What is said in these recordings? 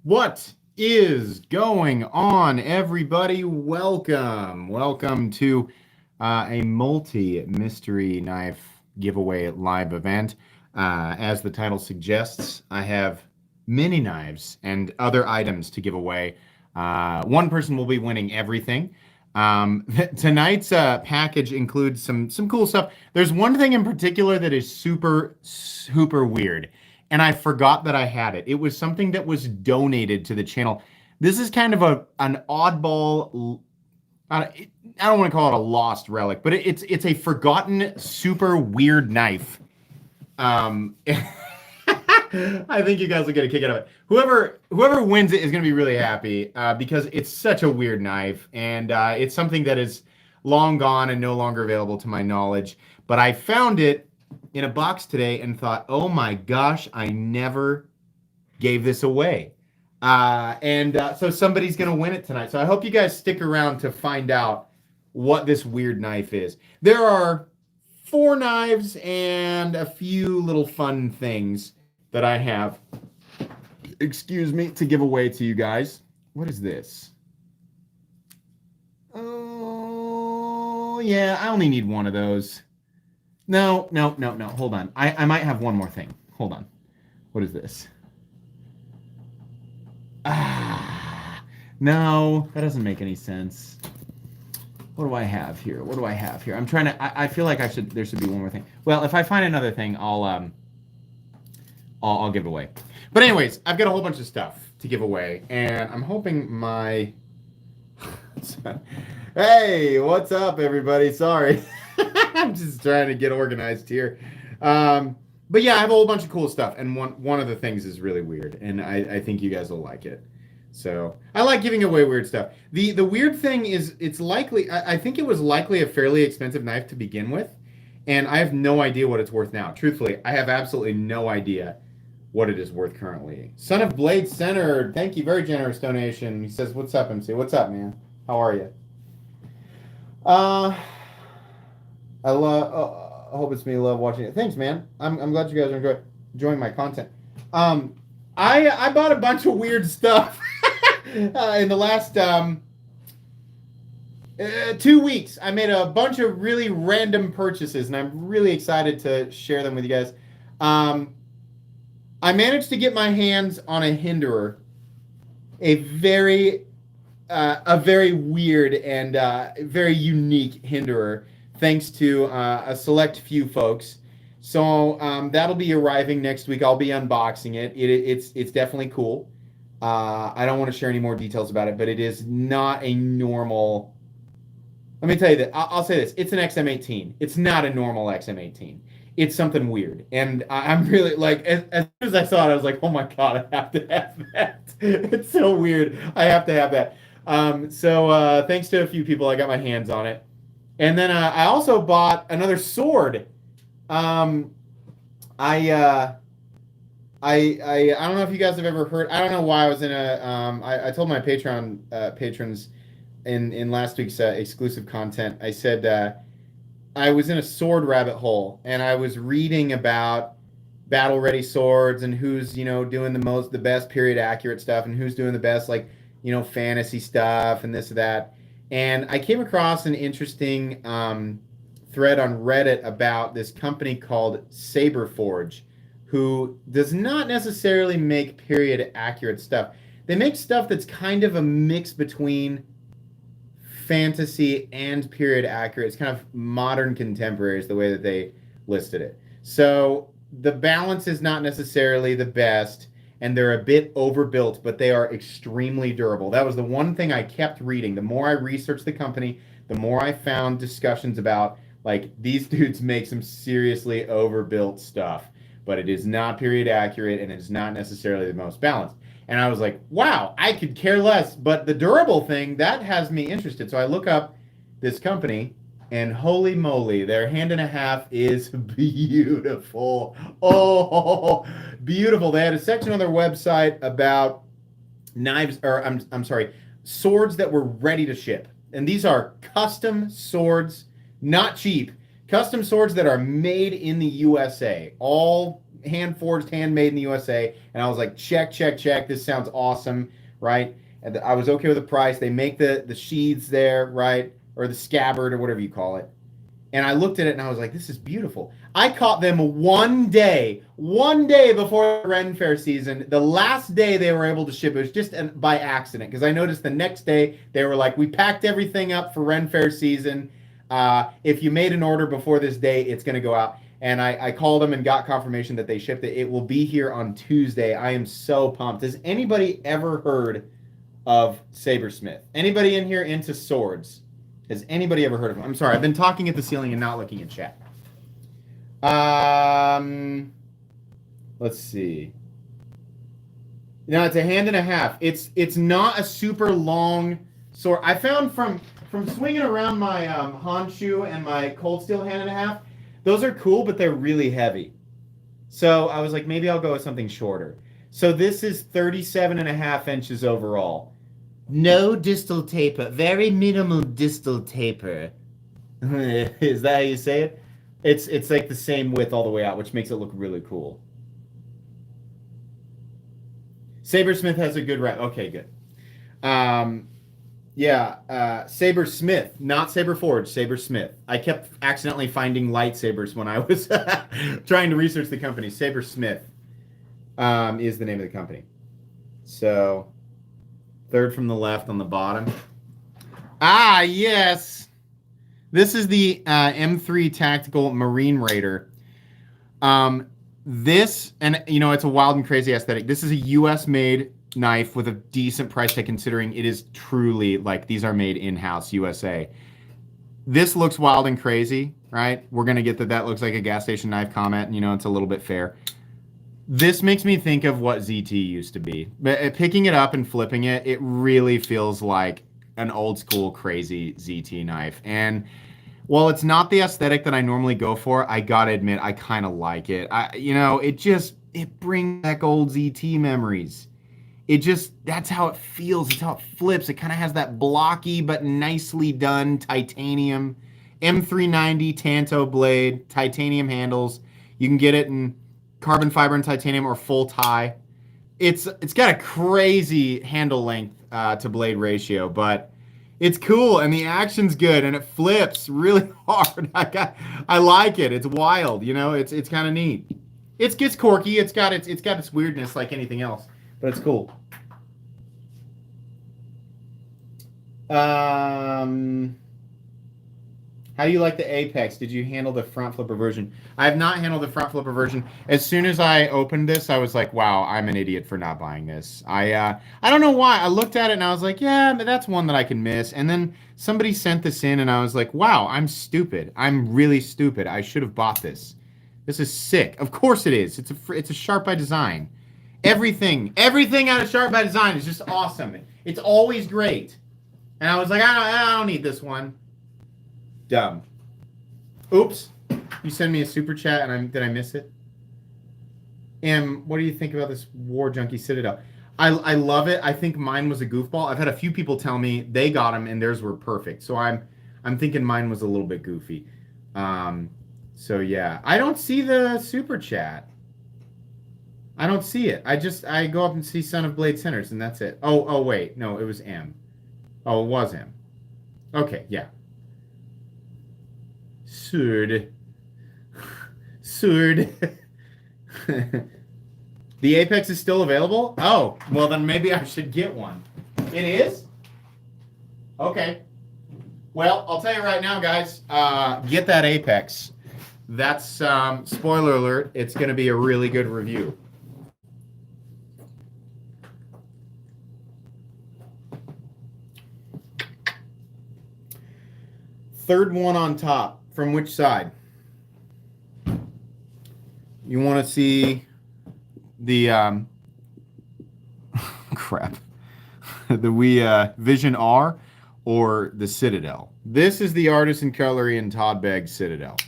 What is going on, everybody? Welcome to a multi-mystery knife giveaway live event. As the title suggests, I have mini knives and other items to give away. One person will be winning everything. Tonight's package includes some cool stuff. There's one thing in particular that is super weird, and I forgot that I had it. It was something that was donated to the channel. This is kind of an oddball. I don't want to call it a lost relic, but it's a forgotten, super weird knife. I think you guys will get a kick out of it. Whoever wins it is going to be really happy because it's such a weird knife, and it's something that is long gone and no longer available to my knowledge. But I found it in a box today and thought, oh my gosh, I never gave this away. So somebody's going to win it tonight. So I hope you guys stick around to find out what this weird knife is. There are 4 knives and a few little fun things that I have, to give away to you guys. What is this? Oh, yeah, I only need one of those. No. Hold on. I might have one more thing. Hold on. What is this? No, that doesn't make any sense. What do I have here? I'm trying to. I feel like there should be one more thing. Well, if I find another thing, I'll give away. But anyways, I've got a whole bunch of stuff to give away, and I'm hoping my. Hey, what's up, everybody? Sorry, I'm just trying to get organized here. But yeah, I have a whole bunch of cool stuff, and one of the things is really weird, and I think you guys will like it. So I like giving away weird stuff. The weird thing is, it's likely. I think it was likely a fairly expensive knife to begin with, and I have no idea what it's worth now. Truthfully, I have absolutely no idea what it is worth currently. Son of Blade Center, thank you, very generous donation. He says, "What's up, MC? What's up, man? How are you?" I hope it's me. Love watching it. Thanks, man. I'm glad you guys are enjoying my content. I bought a bunch of weird stuff in the last 2 weeks. I made a bunch of really random purchases, and I'm really excited to share them with you guys. I managed to get my hands on a Hinderer, a very weird and very unique Hinderer, thanks to a select few folks. So that'll be arriving next week. I'll be unboxing it. It's definitely cool. I don't want to share any more details about it, but it is not a normal. Let me tell you that. I'll say this. It's an XM18. It's not a normal XM18. It's something weird. And I'm really, like, as soon as I saw it, I was like, oh my God, I have to have that. It's so weird. I have to have that. So thanks to a few people, I got my hands on it. And then I also bought another sword. I don't know if you guys have ever heard. I don't know why I was in a. I told my Patreon patrons in last week's exclusive content. I said I was in a sword rabbit hole, and I was reading about battle ready swords and who's doing the best period accurate stuff, and who's doing the best fantasy stuff and this or that. And I came across an interesting thread on Reddit about this company called Saberforge, who does not necessarily make period accurate stuff. They make stuff that's kind of a mix between fantasy and period accurate. It's kind of modern contemporary is the way that they listed it. So the balance is not necessarily the best, and they're a bit overbuilt, but they are extremely durable. That was the one thing I kept reading. The more I researched the company, the more I found discussions about, like, these dudes make some seriously overbuilt stuff, but it is not period accurate, and it's not necessarily the most balanced. And I was like, wow, I could care less, but the durable thing, that has me interested. So I look up this company, and holy moly, their hand and a half is beautiful. Oh, beautiful. They had a section on their website about knives, or I'm sorry, swords that were ready to ship. And these are custom swords, not cheap. Custom swords that are made in the USA, all hand forged, handmade in the USA. And I was like, check, check, check. This sounds awesome, right? And I was okay with the price. They make the sheaths there, right? Or the scabbard or whatever you call it. And I looked at it and I was like, this is beautiful. I caught them one day before the Ren Fair season. The last day they were able to ship, it was just by accident, because I noticed the next day they were like, we packed everything up for Ren Fair season. If you made an order before this day, it's going to go out. And I called them and got confirmation that they shipped it. It will be here on Tuesday. I am so pumped. Has anybody ever heard of Sabersmith? Anybody in here into swords? Has anybody ever heard of him? I'm sorry, I've been talking at the ceiling and not looking at chat. Let's see. No, it's a hand and a half. It's not a super long sword. I found from swinging around my Honshu and my Cold Steel hand and a half, those are cool, but they're really heavy. So I was like, maybe I'll go with something shorter. So this is 37.5 inches overall. No distal taper. Very minimal distal taper. Is that how you say it? It's like the same width all the way out, which makes it look really cool. Sabersmith has a good rep. Okay, good. Sabersmith, not Saberforge, Sabersmith. I kept accidentally finding lightsabers when I was trying to research the company. Sabersmith is the name of the company. So, third from the left on the bottom. Ah, yes. This is the M3 Tactical Marine Raider. This, and you know, it's a wild and crazy aesthetic. This is a US-made knife with a decent price tag, considering it is truly, like, these are made in-house USA. This looks wild and crazy, right? We're going to get that looks like a gas station knife comment, and, you know, it's a little bit fair. This makes me think of what ZT used to be. But picking it up and flipping it, it really feels like an old school crazy ZT knife. And while it's not the aesthetic that I normally go for, I gotta admit, I kind of like it. It brings back old ZT memories. That's how it feels. It's how it flips. It kind of has that blocky but nicely done titanium M390 Tanto blade, titanium handles. You can get it in carbon fiber and titanium or full tie. It's got a crazy handle length to blade ratio, but it's cool and the action's good and it flips really hard. I like it. It's wild, you know. It's kind of neat. It gets quirky. It's got its weirdness like anything else, but it's cool. How do you like the Apex? Did you handle the front flipper version? I have not handled the front flipper version. As soon as I opened this, I was like, wow, I'm an idiot for not buying this. I don't know why. I looked at it and I was like, yeah, but that's one that I can miss. And then somebody sent this in and I was like, wow, I'm stupid. I'm really stupid. I should have bought this. This is sick. Of course it is. It's a Sharp by Design. Everything out of Sharp by Design is just awesome. It's always great. And I was like, I don't need this one. Dumb. Oops. You send me a super chat and did I miss it? What do you think about this War Junkie Citadel? I love it. I think mine was a goofball. I've had a few people tell me they got them and theirs were perfect. So I'm thinking mine was a little bit goofy. So yeah. I don't see the super chat. I don't see it. I go up and see Son of Blade Sinners and that's it. Oh wait. No, it was M. Oh, it was M. Okay, yeah. Sword. The Apex is still available? Oh, well then maybe I should get one. It is? Okay. Well, I'll tell you right now, guys. Get that Apex. That's, spoiler alert, it's going to be a really good review. Third one on top. From which side? You want to see the crap. The Vision R or the Citadel. This is the Artisan Cutlery and Todd Begg Citadel.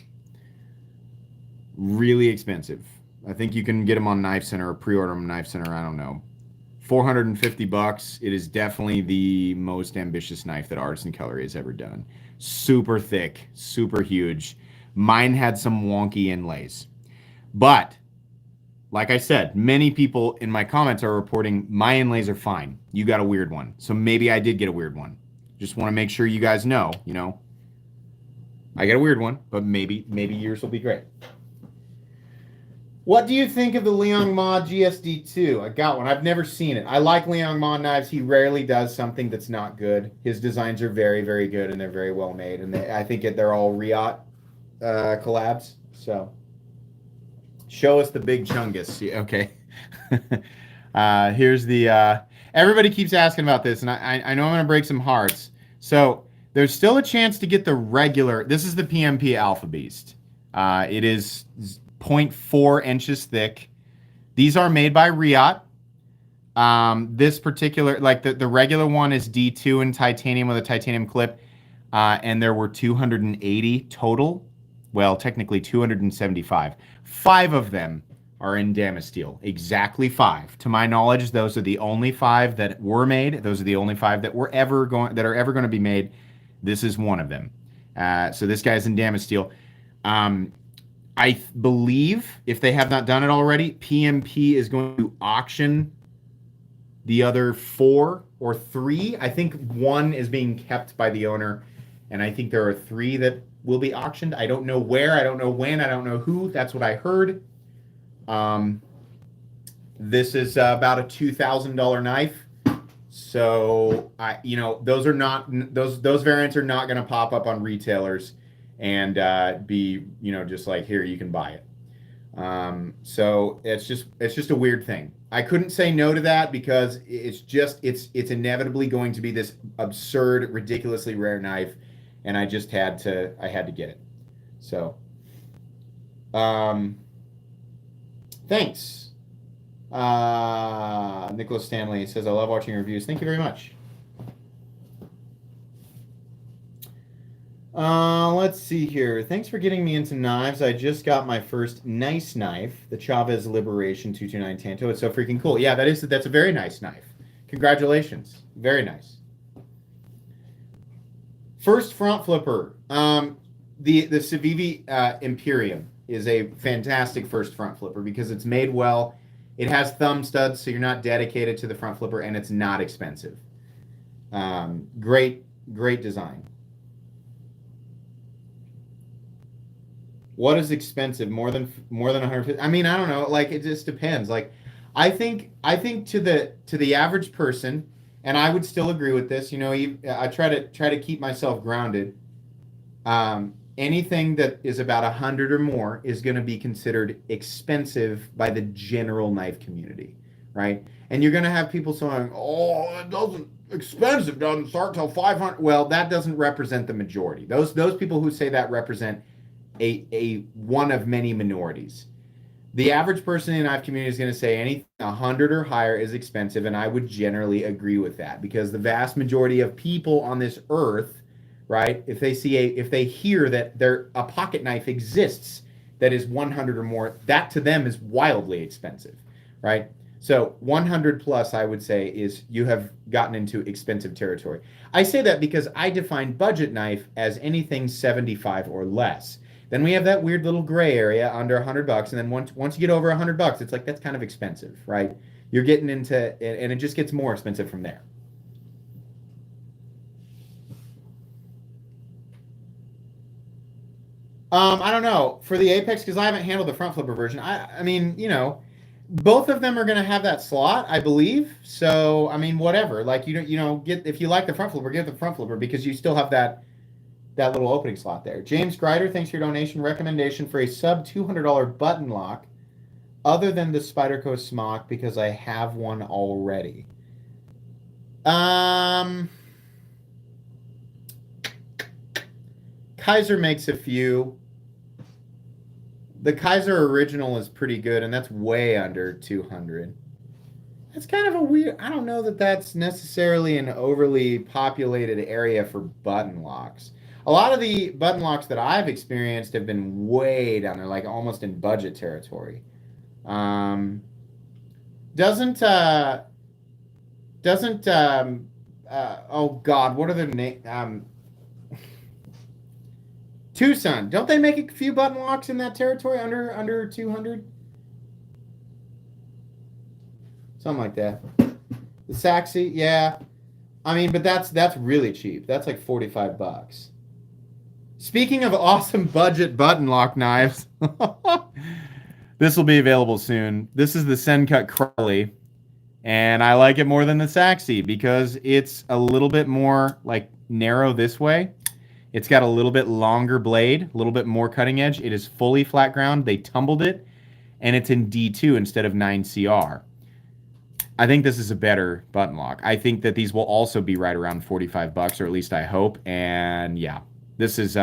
Really expensive. I think you can get them on Knife Center or pre-order them on Knife Center. I don't know. $450. It is definitely the most ambitious knife that Artisan Cutlery has ever done. Super thick, super huge. Mine had some wonky inlays. But like I said, many people in my comments are reporting my inlays are fine. You got a weird one. So maybe I did get a weird one. Just want to make sure you guys know, I got a weird one, but maybe yours will be great. What do you think of the Liang Ma GSD2? I got one. I've never seen it. I like Liang Ma knives. He rarely does something that's not good. His designs are very, very good, and they're very well made. And I think they're all Riot collabs. So, show us the big chungus. Okay. Here's the... everybody keeps asking about this, and I know I'm going to break some hearts. So, there's still a chance to get the regular... This is the PMP Alpha Beast. It is 0.4 inches thick. These are made by Riot. This particular, like the regular one is D2 in titanium with a titanium clip. And there were 280 total. Well, technically 275. 5 of them are in Damasteel. Exactly 5. To my knowledge, those are the only 5 that were made. Those are the only 5 that are ever going to be made. This is one of them. So this guy's in Damasteel. I believe, if they have not done it already, PMP is going to auction the other 4 or 3. I think 1 is being kept by the owner, and I think there are 3 that will be auctioned. I don't know where, I don't know when, I don't know who. That's what I heard. This is about a $2,000 knife. So those are not those variants are not going to pop up on retailers and be just like, here, you can buy it. So it's just a weird thing. I couldn't say no to that because it's inevitably going to be this absurd, ridiculously rare knife, and I just had to get it. So thanks. Nicholas Stanley says, I love watching reviews. Thank you very much. Let's see here. Thanks for getting me into knives. I just got my first nice knife, the Chavez Liberation 229 Tanto. It's so freaking cool. Yeah, that's a very nice knife. Congratulations. Very nice. First front flipper. The Civivi Imperium is a fantastic first front flipper because it's made well. It has thumb studs, so you're not dedicated to the front flipper, and it's not expensive. Great design. What is expensive? More than 150? I mean, I don't know. Like, it just depends. Like, I think to the average person, and I would still agree with this. I try to keep myself grounded. Anything that is about 100 or more is going to be considered expensive by the general knife community, right? And you're going to have people saying, "Oh, it doesn't expensive doesn't start till 500." Well, that doesn't represent the majority. Those people who say that represent a one of many minorities. The average person in the knife community is going to say anything 100 or higher is expensive, and I would generally agree with that because the vast majority of people on this earth, right, if they hear that a pocket knife exists that is 100 or more, that to them is wildly expensive, right? So 100 plus, I would say, is you have gotten into expensive territory. I say that because I define budget knife as anything 75 or less. Then we have that weird little gray area under $100, and then once you get over $100, it's like that's kind of expensive, right? You're getting into, and it just gets more expensive from there. I don't know for the Apex because I haven't handled the front flipper version. I mean, both of them are going to have that slot, I believe. So I mean, whatever. Like get if you like the front flipper, get the front flipper because you still have that little opening slot there. James Grider, thanks for your donation. Recommendation for a sub $200 button lock other than the Spyderco Smock because I have one already. Kaiser makes a few. The Kaiser original is pretty good, and that's way under 200. That's kind of a weird... I don't know that that's necessarily an overly populated area for button locks. A lot of the button locks that I've experienced have been way down there, like almost in budget territory. Oh God, what are the names? Tucson. Don't they make a few button locks in that territory under 200? something like that. The Saxy, yeah. I mean, but that's really cheap. That's like $45. Speaking of awesome budget button lock knives, this will be available soon. This is the Sencut Crowley, and I like it more than the Saxy because it's a little bit more like narrow this way. It's got a little bit longer blade, a little bit more cutting edge. It is fully flat ground. They tumbled it, and it's in D2 instead of 9CR. I think this is a better button lock. I think that these will also be right around $45, or at least I hope. And yeah, this is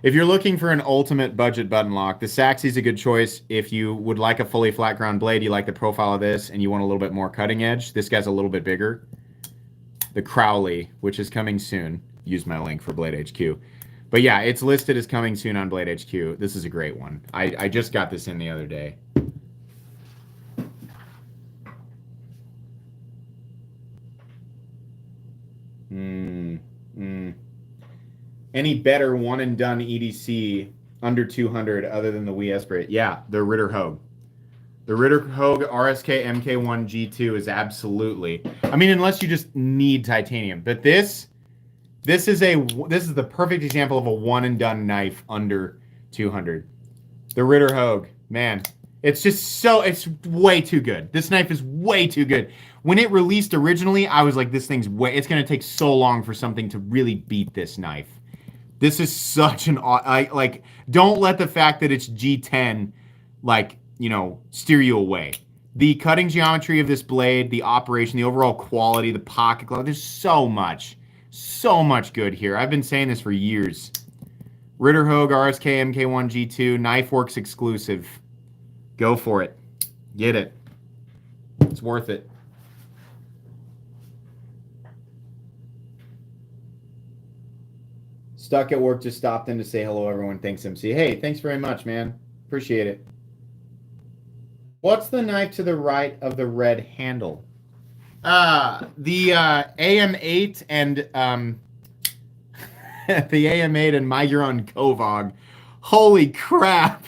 if you're looking for an ultimate budget button lock, the Saxy is a good choice. If you would like a fully flat ground blade, you like the profile of this, and you want a little bit more cutting edge, this guy's a little bit bigger. The Crowley, which is coming soon. Use my link for Blade HQ. But yeah, it's listed as coming soon on Blade HQ. This is a great one. I just got this in the other day. Any better one and done EDC under 200 other than the Wii Esprit? Yeah, the Ritter Hogue. The Ritter Hogue RSK MK1 G2 is absolutely. I mean, unless you just need titanium, but this is the perfect example of a one and done knife under 200. The Ritter Hogue, man, it's way too good. This knife is way too good. When it released originally, I was like, this thing's it's going to take so long for something to really beat this knife. This is such an, don't let the fact that it's G10, steer you away. The cutting geometry of this blade, the operation, the overall quality, the pocket glove, there's so much good here. I've been saying this for years. Ritter Hogue RSK MK1 G2, KnifeWorks exclusive. Go for it. Get it. It's worth it. Stuck at work, just stopped in to say hello, everyone. Thanks, MC. Hey, thanks very much, man. Appreciate it. What's the knife to the right of the red handle? The AM8 and the AM8 and Miguron Kovog. Holy crap!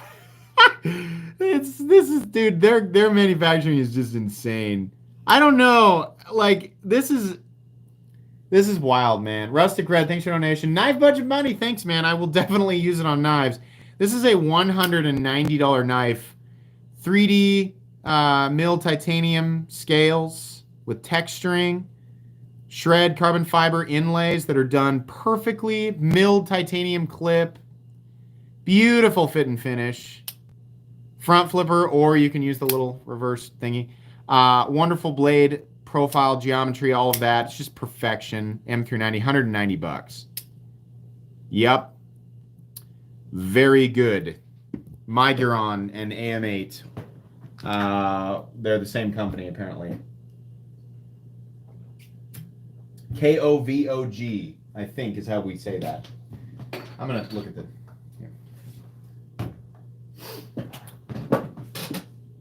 Dude, their manufacturing is just insane. I don't know, this is wild, man. Rustic Red, thanks for donation. Knife budget money, thanks, man. I will definitely use it on knives. This is a $190 knife. 3D milled titanium scales with texturing. Shred carbon fiber inlays that are done perfectly. Milled titanium clip. Beautiful fit and finish. Front flipper, or you can use the little reverse thingy. Wonderful blade. Profile, geometry, all of that. It's just perfection. M390, $190. Yep. Very good. Miguron and AM8. They're the same company, apparently. Kovog, I think, is how we say that. I'm going to look at the...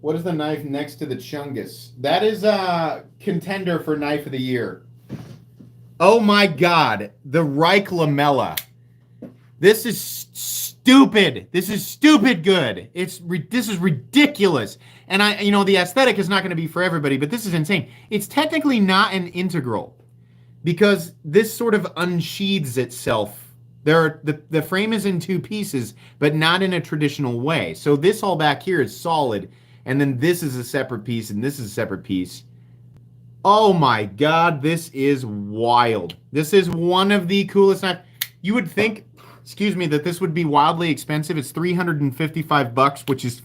What is the knife next to the Chungus? That is a contender for Knife of the Year. Oh my God, the Reich Lamella. This is stupid. This is stupid good. This is ridiculous. And the aesthetic is not going to be for everybody, but this is insane. It's technically not an integral because this sort of unsheathes itself. The frame is in two pieces, but not in a traditional way. So this all back here is solid. And then this is a separate piece, and this is a separate piece. Oh my God, this is wild. This is one of the coolest knives. You would think, that this would be wildly expensive. It's $355, which is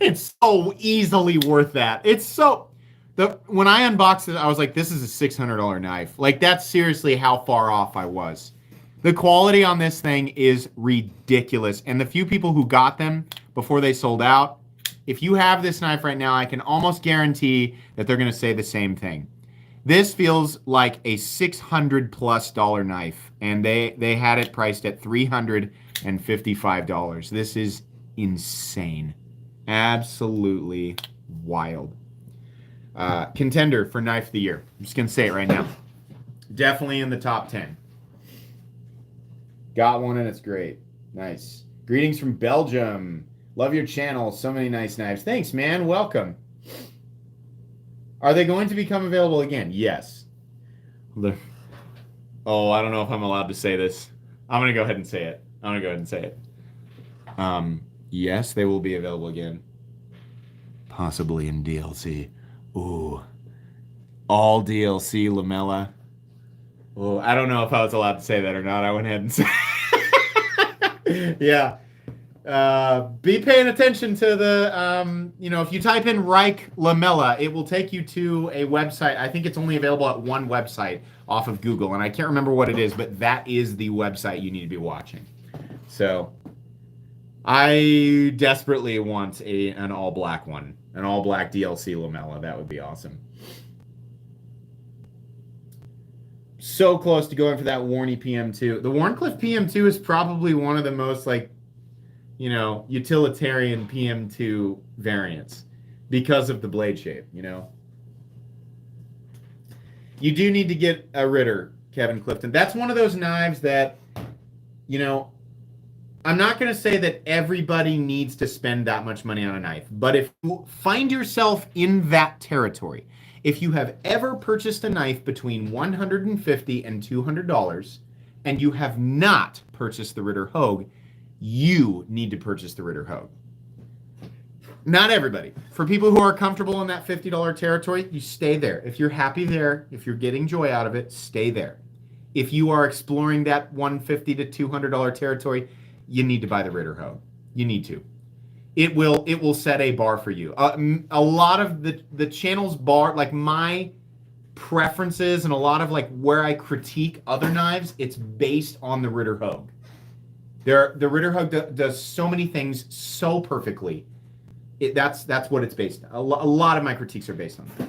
it's so easily worth that. When I unboxed it, I was like, this is a $600 knife. That's seriously how far off I was. The quality on this thing is ridiculous. And the few people who got them before they sold out, if you have this knife right now, I can almost guarantee that they're going to say the same thing. This feels like a $600+ knife, and they had it priced at $355. This is insane. Absolutely wild. Contender for Knife of the Year. I'm just going to say it right now. Definitely in the top 10. Got one, and it's great. Nice. Greetings from Belgium. Love your channel. So many nice knives. Thanks, man. Welcome. Are they going to become available again? Yes. Oh, I don't know if I'm allowed to say this. I'm going to go ahead and say it. Yes, they will be available again. Possibly in DLC. Ooh. All DLC Lamella. Oh, I don't know if I was allowed to say that or not. I went ahead and said yeah. Be paying attention to the, if you type in Reich Lamella, it will take you to a website. I think it's only available at one website off of Google, and I can't remember what it is, but that is the website you need to be watching. So I desperately want an all-black one, an all-black DLC Lamella. That would be awesome. So close to going for that Warney PM2. The Warncliffe PM2 is probably one of the most, utilitarian PM2 variants because of the blade shape, You do need to get a Ritter, Kevin Clifton. That's one of those knives that, I'm not going to say that everybody needs to spend that much money on a knife, but if you find yourself in that territory, if you have ever purchased a knife between $150 and $200 and you have not purchased the Ritter Hogue, you need to purchase the Ritter Hogue. Not everybody. For people who are comfortable in that $50 territory, you stay there. If you're happy there, if you're getting joy out of it, stay there. If you are exploring that $150 to $200 territory, you need to buy the Ritter Hogue. You need to. It will set a bar for you. A lot of the channel's bar, like my preferences and a lot of like where I critique other knives, it's based on the Ritter Hogue. The Ritter Hogue does so many things so perfectly. That's what it's based on. A lot of my critiques are based on that.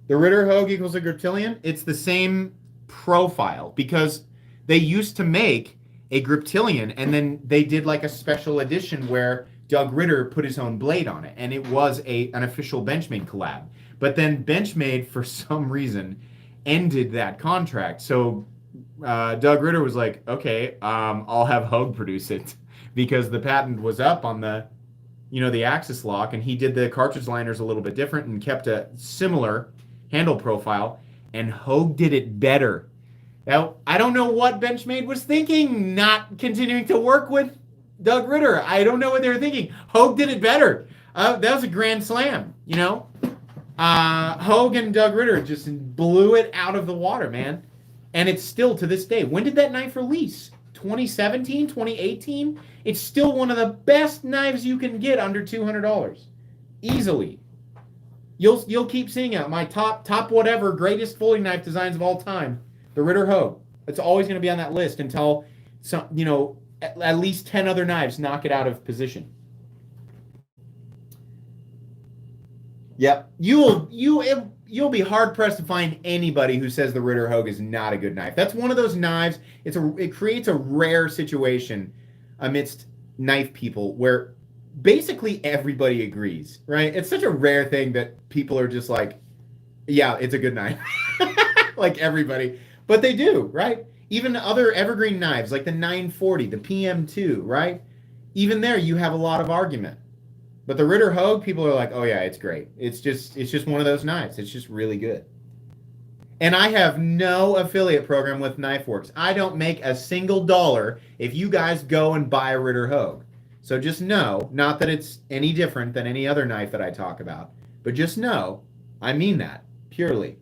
The Ritter Hogue equals a Griptilian. It's the same profile because they used to make a Griptilian and then they did like a special edition where Doug Ritter put his own blade on it and it was an official Benchmade collab. But then Benchmade, for some reason, ended that contract. So Doug Ritter was like, okay, I'll have Hogue produce it because the patent was up on the axis lock, and he did the cartridge liners a little bit different and kept a similar handle profile, and Hogue did it better. Now, I don't know what Benchmade was thinking, not continuing to work with Doug Ritter. I don't know what they were thinking. Hogue did it better. That was a grand slam, Hogue and Doug Ritter just blew it out of the water, man. And it's still to this day. When did that knife release? 2017, 2018? It's still one of the best knives you can get under $200. Easily. You'll keep seeing it. My top whatever greatest folding knife designs of all time. The Ritter Hogue. It's always going to be on that list until at least 10 other knives knock it out of position. Yep. You'll be hard pressed to find anybody who says the Ritter Hogue is not a good knife. That's one of those knives. It creates a rare situation amidst knife people where basically everybody agrees, right? It's such a rare thing that people are just like, yeah, it's a good knife. Like everybody. But they do, right? Even other evergreen knives like the 940, the PM2, right? Even there you have a lot of argument. But the Ritter Hogue, people are like, oh yeah, it's great. It's just one of those knives. It's just really good. And I have no affiliate program with KnifeWorks. I don't make a single dollar if you guys go and buy a Ritter Hogue. So just know, not that it's any different than any other knife that I talk about, but just know, I mean that, purely.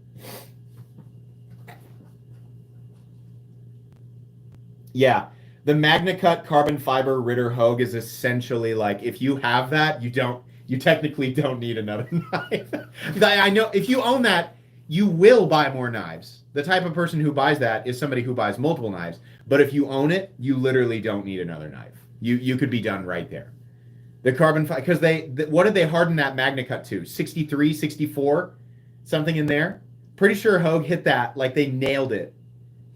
Yeah, the MagnaCut carbon fiber Ritter Hogue is essentially like, if you have that, you technically don't need another knife. I know if you own that, you will buy more knives. The type of person who buys that is somebody who buys multiple knives. But if you own it, you literally don't need another knife. You could be done right there. The carbon fiber, because what did they harden that MagnaCut to? 63, 64, something in there. Pretty sure Hogue hit that like they nailed it.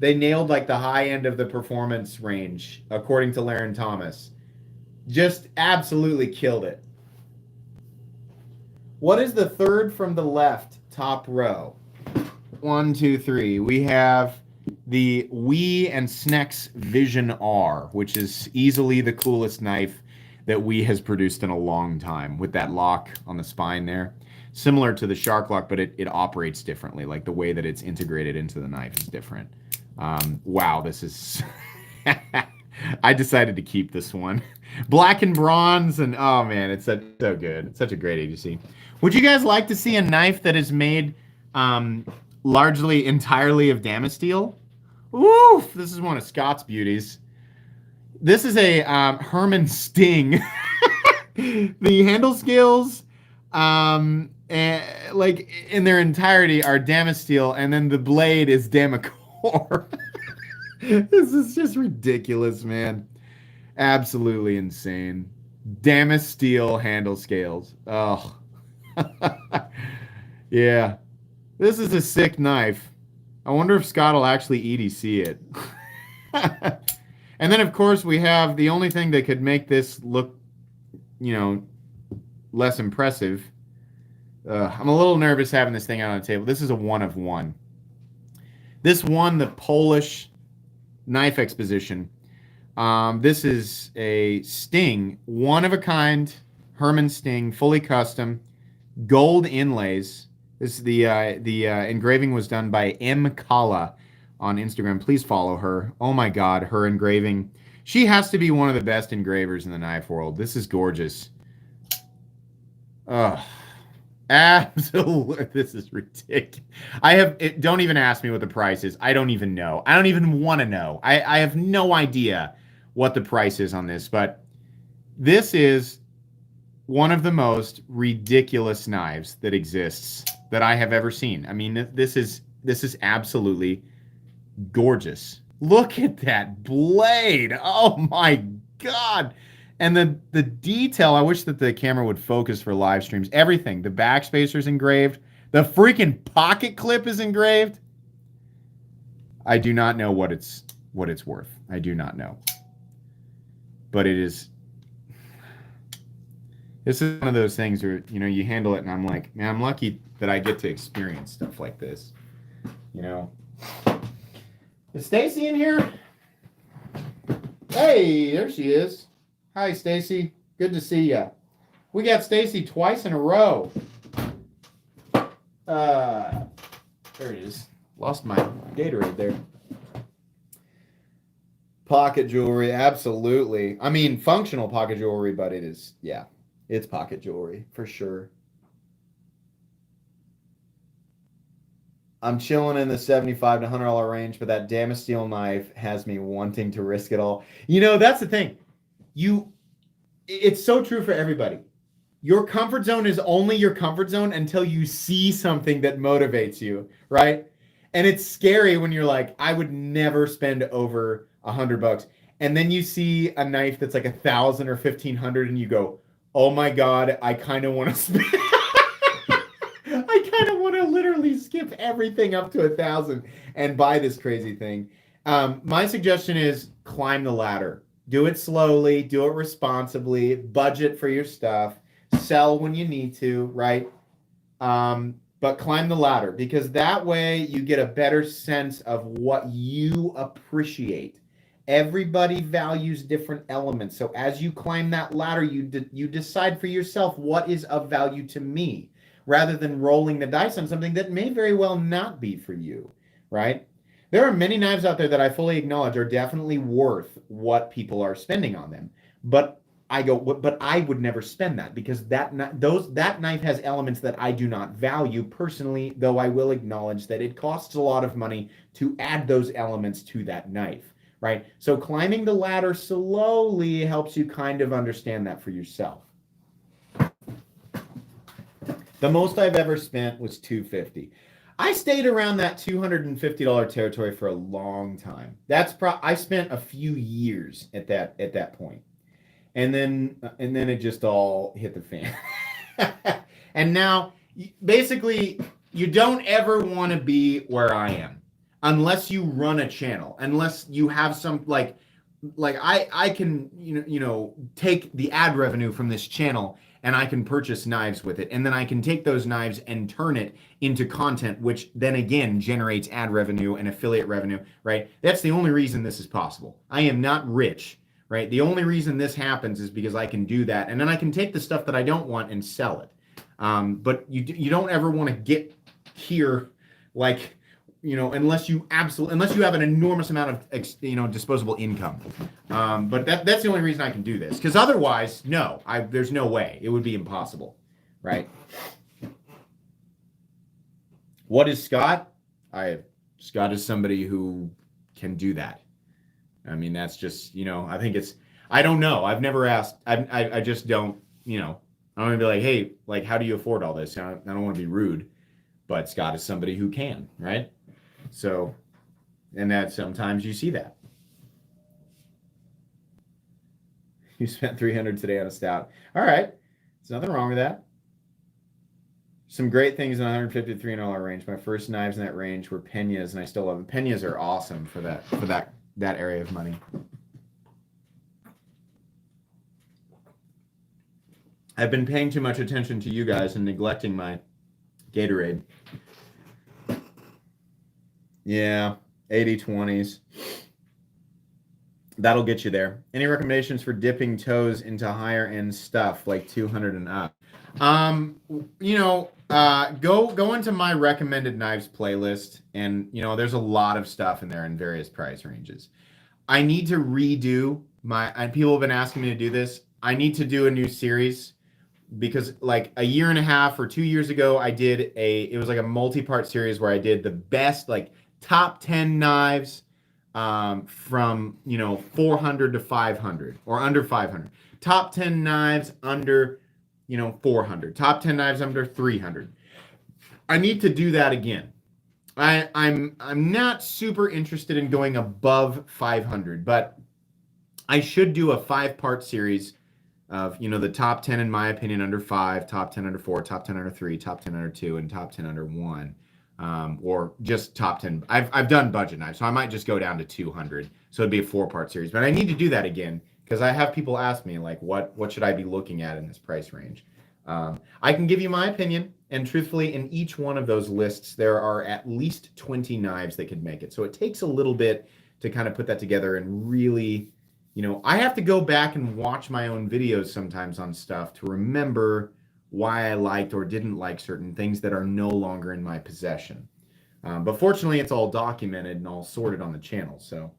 They nailed like the high end of the performance range, according to Laren Thomas. Just absolutely killed it. What is the third from the left top row? 1, 2, 3. We have the Wii and Snex Vision R, which is easily the coolest knife that we has produced in a long time with that lock on the spine there. Similar to the shark lock, but it operates differently. Like the way that it's integrated into the knife is different. Wow, this is... I decided to keep this one. Black and bronze, and oh man, it's so good. It's such a great AGC. Would you guys like to see a knife that is made largely entirely of Damasteel? Oof, this is one of Scott's beauties. This is a Herman Sting. The handle scales, like in their entirety, are Damasteel, and then the blade is Damacor. This is just ridiculous, man. Absolutely insane. Damasteel handle scales. Oh. Yeah. This is a sick knife. I wonder if Scott will actually EDC it. And then, of course, we have the only thing that could make this look, less impressive. I'm a little nervous having this thing out on the table. This is a 1 of 1. This won the Polish Knife Exposition. This is a Sting, one of a kind, Herman Sting, fully custom, gold inlays. This is the engraving was done by M. Kala on Instagram. Please follow her. Oh my God, her engraving. She has to be one of the best engravers in the knife world. This is gorgeous. Absolutely. This is ridiculous. Don't even ask me what the price is. I don't even know. I don't even want to know. I have no idea what the price is on this, but this is one of the most ridiculous knives that exists that I have ever seen. I mean, this is absolutely gorgeous. Look at that blade. Oh my God. And the detail, I wish that the camera would focus for live streams. Everything. The backspacer's engraved. The freaking pocket clip is engraved. I do not know what it's worth. I do not know. But it is... This is one of those things where, you handle it and I'm like, man, I'm lucky that I get to experience stuff like this. Is Stacy in here? Hey, there she is. Hi, Stacy. Good to see ya. We got Stacy twice in a row. There it is. Lost my Gatorade there. Pocket jewelry, absolutely. I mean, functional pocket jewelry, but it is, yeah, it's pocket jewelry for sure. I'm chilling in the $75 to $100 range, but that Damasteel knife has me wanting to risk it all. That's the thing. It's so true for everybody. Your comfort zone is only your comfort zone until you see something that motivates you, right? And it's scary when you're like, I would never spend over $100. And then you see a knife that's like 1,000 or 1,500 and you go, oh my God, I kind of want to spend... I kind of want to literally skip everything up to 1,000 and buy this crazy thing. My suggestion is climb the ladder. Do it slowly, do it responsibly, budget for your stuff, sell when you need to, right? But climb the ladder, because that way you get a better sense of what you appreciate. Everybody values different elements. So as you climb that ladder, you decide for yourself what is of value to me, rather than rolling the dice on something that may very well not be for you, right? There are many knives out there that I fully acknowledge are definitely worth what people are spending on them. But I would never spend that, because that knife has elements that I do not value personally, though I will acknowledge that it costs a lot of money to add those elements to that knife, right? So climbing the ladder slowly helps you kind of understand that for yourself. The most I've ever spent was $250. I stayed around that $250 territory for a long time. I spent a few years at that point. And then it just all hit the fan. And now, basically, you don't ever want to be where I am, unless you run a channel, unless you have some like I can take the ad revenue from this channel and I can purchase knives with it, and then I can take those knives and turn it into content, which then again generates ad revenue and affiliate revenue, right? That's the only reason this is possible. I am not rich right? The only reason this happens is because I can do that, and then I can take the stuff that I don't want and sell it. But you don't ever want to get here, like, unless you have an enormous amount of disposable income. But that's the only reason I can do this, because otherwise, no, there's no way. It would be impossible, right? What is Scott? Scott is somebody who can do that. I mean, that's just, I think I don't know. I've never asked. I just don't, I'm going to be like, hey, like, how do you afford all this? I don't want to be rude, but Scott is somebody who can, right? So, and that sometimes you see that. You spent $300 today on a stout. All right. There's nothing wrong with that. Some great things in the $150 to $300 range. My first knives in that range were Peñas, and I still love them. Peñas are awesome for that area of money. I've been paying too much attention to you guys and neglecting my Gatorade. Yeah, 80/20s. That'll get you there. Any recommendations for dipping toes into higher end stuff like 200 and up? Go into my recommended knives playlist, and there's a lot of stuff in there in various price ranges. I need to redo and people have been asking me to do this. I need to do a new series, because like a year and a half or 2 years ago, it was like a multi-part series where I did the best, like, top 10 knives from 400 to 500 or under 500. Top 10 knives under 400. Top 10 knives under 300. I need to do that again. I'm not super interested in going above 500, but I should do a 5-part series of the top 10 in my opinion under 5, top 10 under 4, top 10 under 3, top 10 under 2, and top 10 under 1. Or just top 10. I've done budget knives, so I might just go down to 200. So it'd be a 4-part series. But I need to do that again, because I have people ask me, like, what should I be looking at in this price range? I can give you my opinion, and truthfully, in each one of those lists, there are at least 20 knives that could make it. So it takes a little bit to kind of put that together and really, I have to go back and watch my own videos sometimes on stuff to remember why I liked or didn't like certain things that are no longer in my possession. But fortunately, it's all documented and all sorted on the channel. So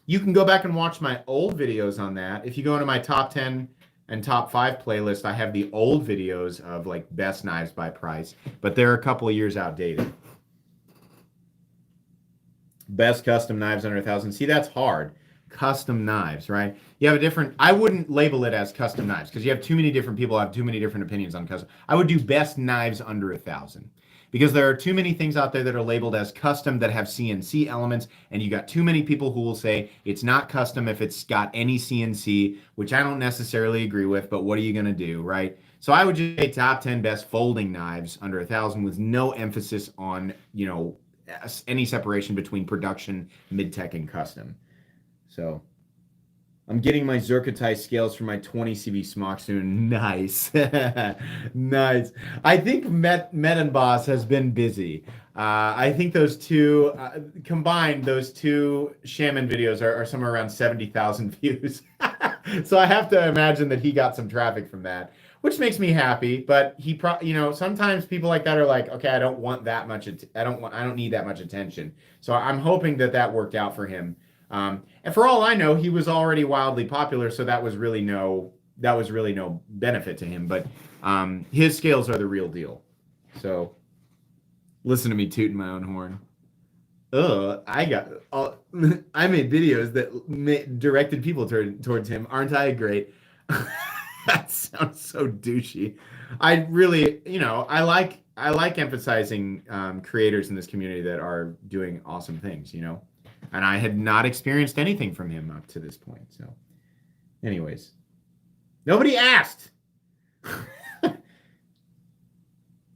you can go back and watch my old videos on that. If you go into my top 10 and top 5 playlist, I have the old videos of like best knives by price, but they're a couple of years outdated. Best custom knives under 1,000. See, that's hard. Custom knives, right? You have a different, I wouldn't label it as custom knives because you have too many different people have too many different opinions on custom. I would do best knives under 1,000 because there are too many things out there that are labeled as custom that have CNC elements, and you got too many people who will say it's not custom if it's got any CNC, which I don't necessarily agree with, but what are you going to do, right? So I would just say top 10 best folding knives under 1,000 with no emphasis on, any separation between production, mid-tech, and custom. So I'm getting my Zircotai scales for my 20 CV smock soon. Nice. Nice. I think Metanboss has been busy. I think those two, combined, those two Shaman videos are somewhere around 70,000 views. So I have to imagine that he got some traffic from that, which makes me happy. But he sometimes people like that are like, okay, I don't want that much. I don't need that much attention. So I'm hoping that worked out for him. And for all I know, he was already wildly popular, so that was really no benefit to him. But his scales are the real deal. So listen to me tooting my own horn. I made videos that directed people towards him. Aren't I great? That sounds so douchey. I really, I like emphasizing creators in this community that are doing awesome things, And I had not experienced anything from him up to this point. So, anyways, nobody asked.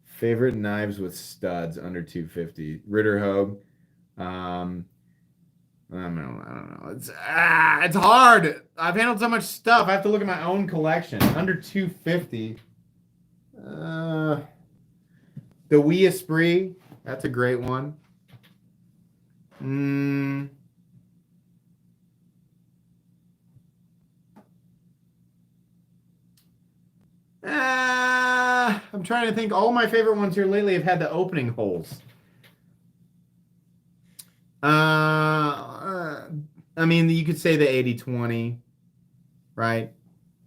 Favorite knives with studs under 250. Ritter Hogue. I don't know. It's hard. I've handled so much stuff. I have to look at my own collection. Under 250. The Wii Esprit. That's a great one. I'm trying to think. All my favorite ones here lately have had the opening holes. I mean, you could say the 80-20, right?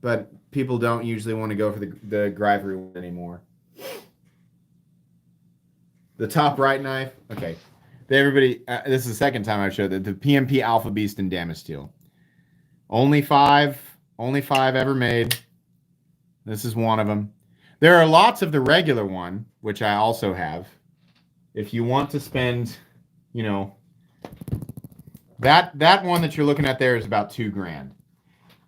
But people don't usually want to go for the Grivery one anymore. The top right knife. Okay. Everybody, this is the second time I've showed that the PMP Alpha Beast in Damasteel. Only five ever made. This is one of them. There are lots of the regular one, which I also have. If you want to spend, you know, that one that you're looking at there is about $2,000.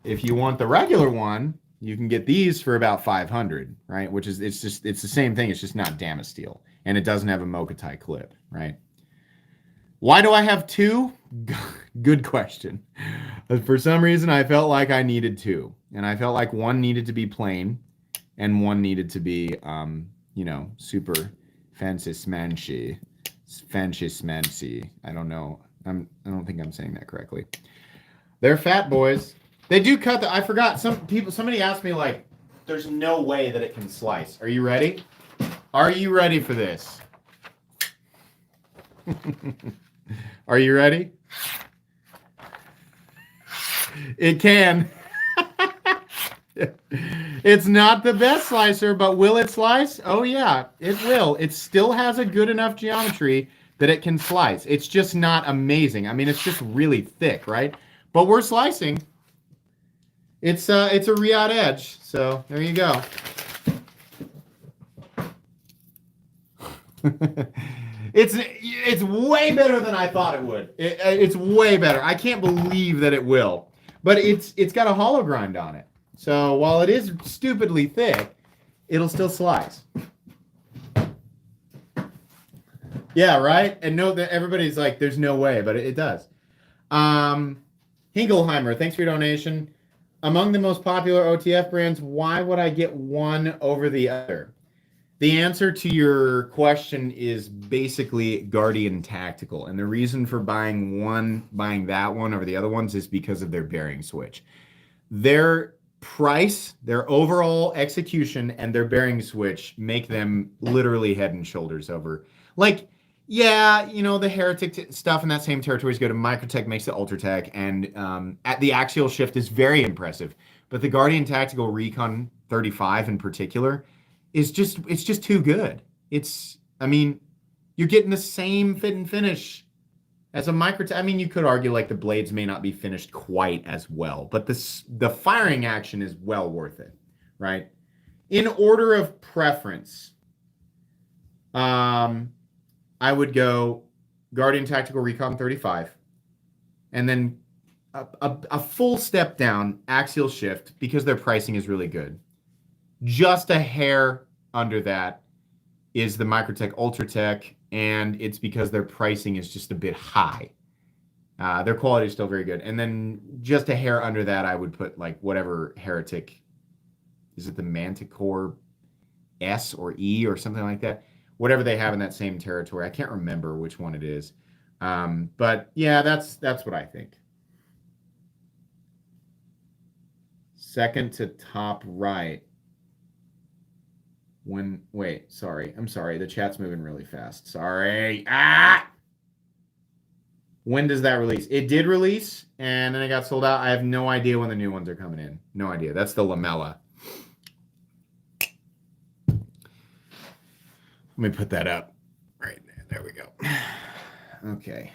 If you want the regular one, you can get these for about $500, right? Which is it's the same thing. It's just not Damasteel, and it doesn't have a Mokutai clip, right? Why do I have two? Good question. For some reason, I felt like I needed two, and I felt like one needed to be plain, and one needed to be, super fancy smancy. I don't know. I don't think I'm saying that correctly. They're fat boys. They do cut I forgot. Somebody asked me, like, there's no way that it can slice. Are you ready? Are you ready for this? Are you ready? It can. It's not the best slicer, but will it slice? Oh yeah, it will. It still has a good enough geometry that it can slice. It's just not amazing. I mean, it's just really thick, right? But we're slicing. It's a Riyadh Edge, so there you go. It's way better than I thought it would. It's way better. I can't believe that it will. But it's got a hollow grind on it. So while it is stupidly thick, it'll still slice. Yeah, right? And note that everybody's like, there's no way, but it does. Hingelheimer, thanks for your donation. Among the most popular OTF brands, why would I get one over the other? The answer to your question is basically Guardian Tactical. And the reason for buying that one over the other ones is because of their bearing switch. Their price, their overall execution, and their bearing switch make them literally head and shoulders over. Like, yeah, the Heretic stuff in that same territory is good. Microtech makes the Ultratech, and at the axial shift is very impressive. But the Guardian Tactical Recon 35 in particular it's just too good. You're getting the same fit and finish as a Microtech. I mean, you could argue like the blades may not be finished quite as well, but the firing action is well worth it, right? In order of preference, I would go Guardian Tactical Recon 35, and then a full step down, Axial Shift, because their pricing is really good. Just a hair under that is the Microtech Ultratech, and it's because their pricing is just a bit high. Their quality is still very good. And then just a hair under that, I would put like whatever Heretic, is it the Manticore S or E or something like that? Whatever they have in that same territory. I can't remember which one it is. But yeah, that's what I think. Second to top right. I'm sorry. The chat's moving really fast. Sorry. When does that release? It did release, and then it got sold out. I have no idea when the new ones are coming in. No idea. That's the Lamella. Let me put that up. Right there we go. Okay.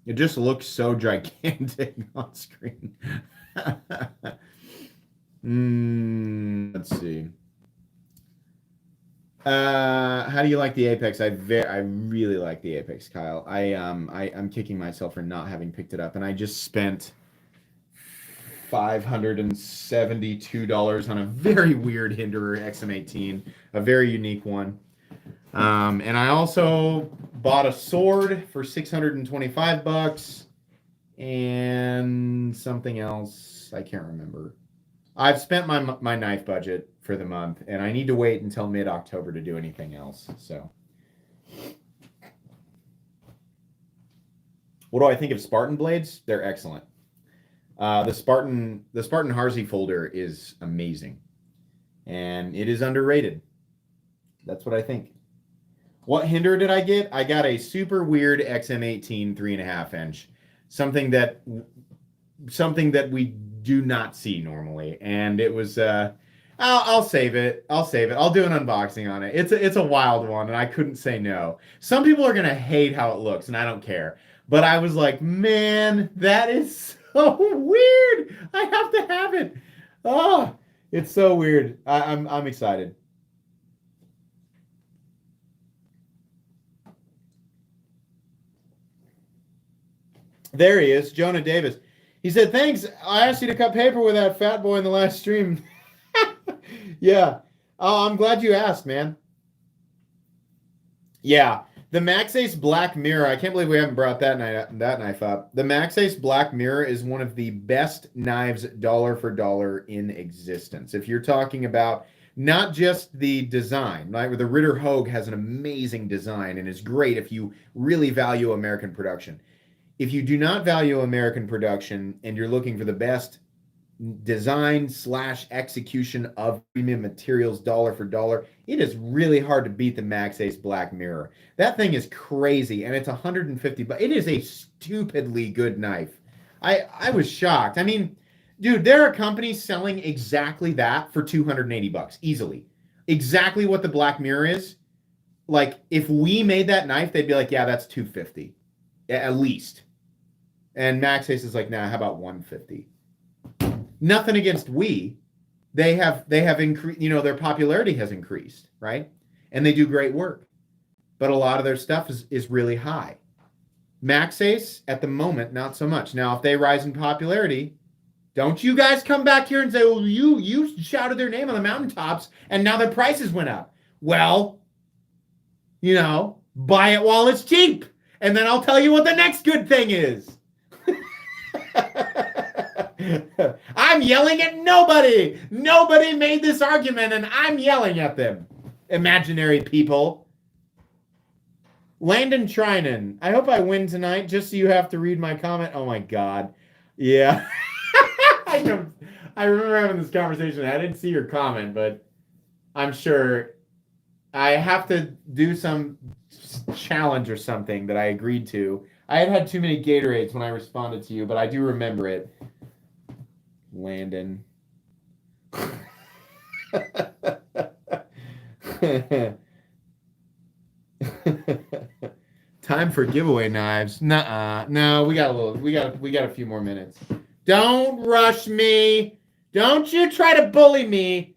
It just looks so gigantic on screen. Let's see. How do you like the Apex? I really like the Apex, Kyle. I'm kicking myself for not having picked it up, and I just spent $572 on a very weird Hinderer XM18, a very unique one. And I also bought a sword for $625 and something else I can't remember. I've spent my knife budget for the month, and I need to wait until mid-October to do anything else. So, what do I think of Spartan blades? They're excellent. The Spartan Harsey folder is amazing, and it is underrated. That's what I think. What Hinderer did I get? I got a super weird XM18 3.5 inch, something that we do not see normally, and it was. I'll save it. I'll do an unboxing on it. It's a wild one, and I couldn't say no. Some people are gonna hate how it looks, and I don't care. But I was like, man, that is so weird. I have to have it. Oh, it's so weird. I'm excited. There he is, Jonah Davis. He said, thanks. I asked you to cut paper with that fat boy in the last stream. Yeah. Oh, I'm glad you asked, man. Yeah. The Max Ace Black Mirror, I can't believe we haven't brought that knife up. The Max Ace Black Mirror is one of the best knives dollar for dollar in existence. If you're talking about not just the design, right? The Ritter Hogue has an amazing design and is great if you really value American production. If you do not value American production and you're looking for the best design / execution of premium materials dollar for dollar, it is really hard to beat the Max Ace Black Mirror. That thing is crazy, and it's 150 but it is a stupidly good knife. I was shocked. I mean, dude, there are companies selling exactly that for 280 bucks easily. Exactly what the Black Mirror is. Like, if we made that knife, they'd be like, yeah, that's 250 at least. And Max Ace is like, nah, how about 150? Nothing against we. They have increased, their popularity has increased, right? And they do great work. But a lot of their stuff is really high. Max Ace, at the moment, not so much. Now, if they rise in popularity, don't you guys come back here and say, well, you shouted their name on the mountaintops and now their prices went up. Well, buy it while it's cheap. And then I'll tell you what the next good thing is. I'm yelling at nobody. Nobody made this argument, and I'm yelling at them. Imaginary people. Landon Trinan. I hope I win tonight, just so you have to read my comment. Oh my God. Yeah. I remember having this conversation. I didn't see your comment, but I'm sure I have to do some challenge or something that I agreed to. I had too many Gatorades when I responded to you, but I do remember it. Landon. Time for giveaway knives. Nuh-uh. No, we got a few more minutes. Don't rush me. Don't you try to bully me.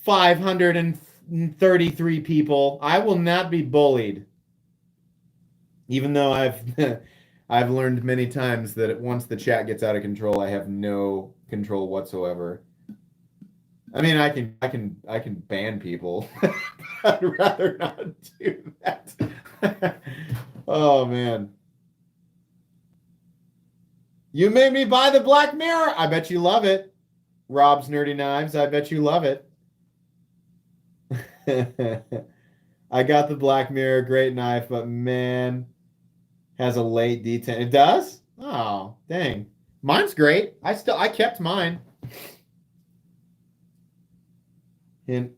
533 people. I will not be bullied. Even though I've learned many times that once the chat gets out of control, I have no control whatsoever. I mean, I can ban people. I'd rather not do that. Oh man. You made me buy the Black Mirror. I bet you love it. Rob's Nerdy Knives. I bet you love it. I got the Black Mirror, great knife, but man, has a late D10. It does? Oh, dang. Mine's great. I kept mine. And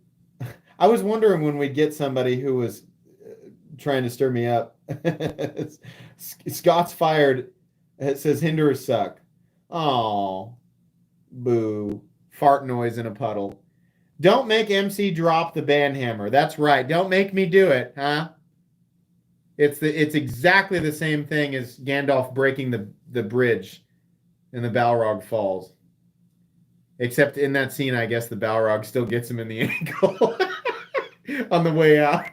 I was wondering when we'd get somebody who was trying to stir me up. Scott's fired. It says Hinderers suck. Oh, boo. Fart noise in a puddle. Don't make MC drop the band hammer. That's right. Don't make me do it, huh? It's exactly the same thing as Gandalf breaking the bridge in the Balrog Falls. Except in that scene, I guess the Balrog still gets him in the ankle on the way out.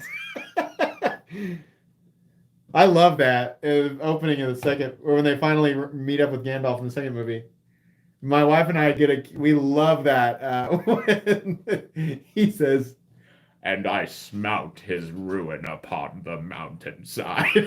I love that opening of the second, or when they finally meet up with Gandalf in the second movie. My wife and I we love that when he says, "And I smelt his ruin upon the mountainside."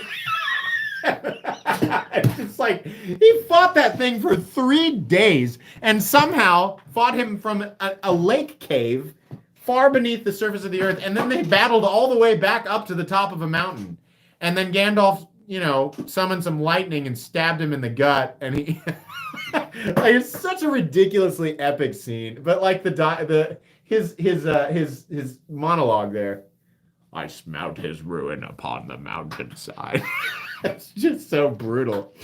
It's just like, he fought that thing for 3 days and somehow fought him from a lake cave far beneath the surface of the earth, and then they battled all the way back up to the top of a mountain. And then Gandalf, summoned some lightning and stabbed him in the gut, and he like it's such a ridiculously epic scene. But like his monologue there. I smelt his ruin upon the mountainside. It's just so brutal.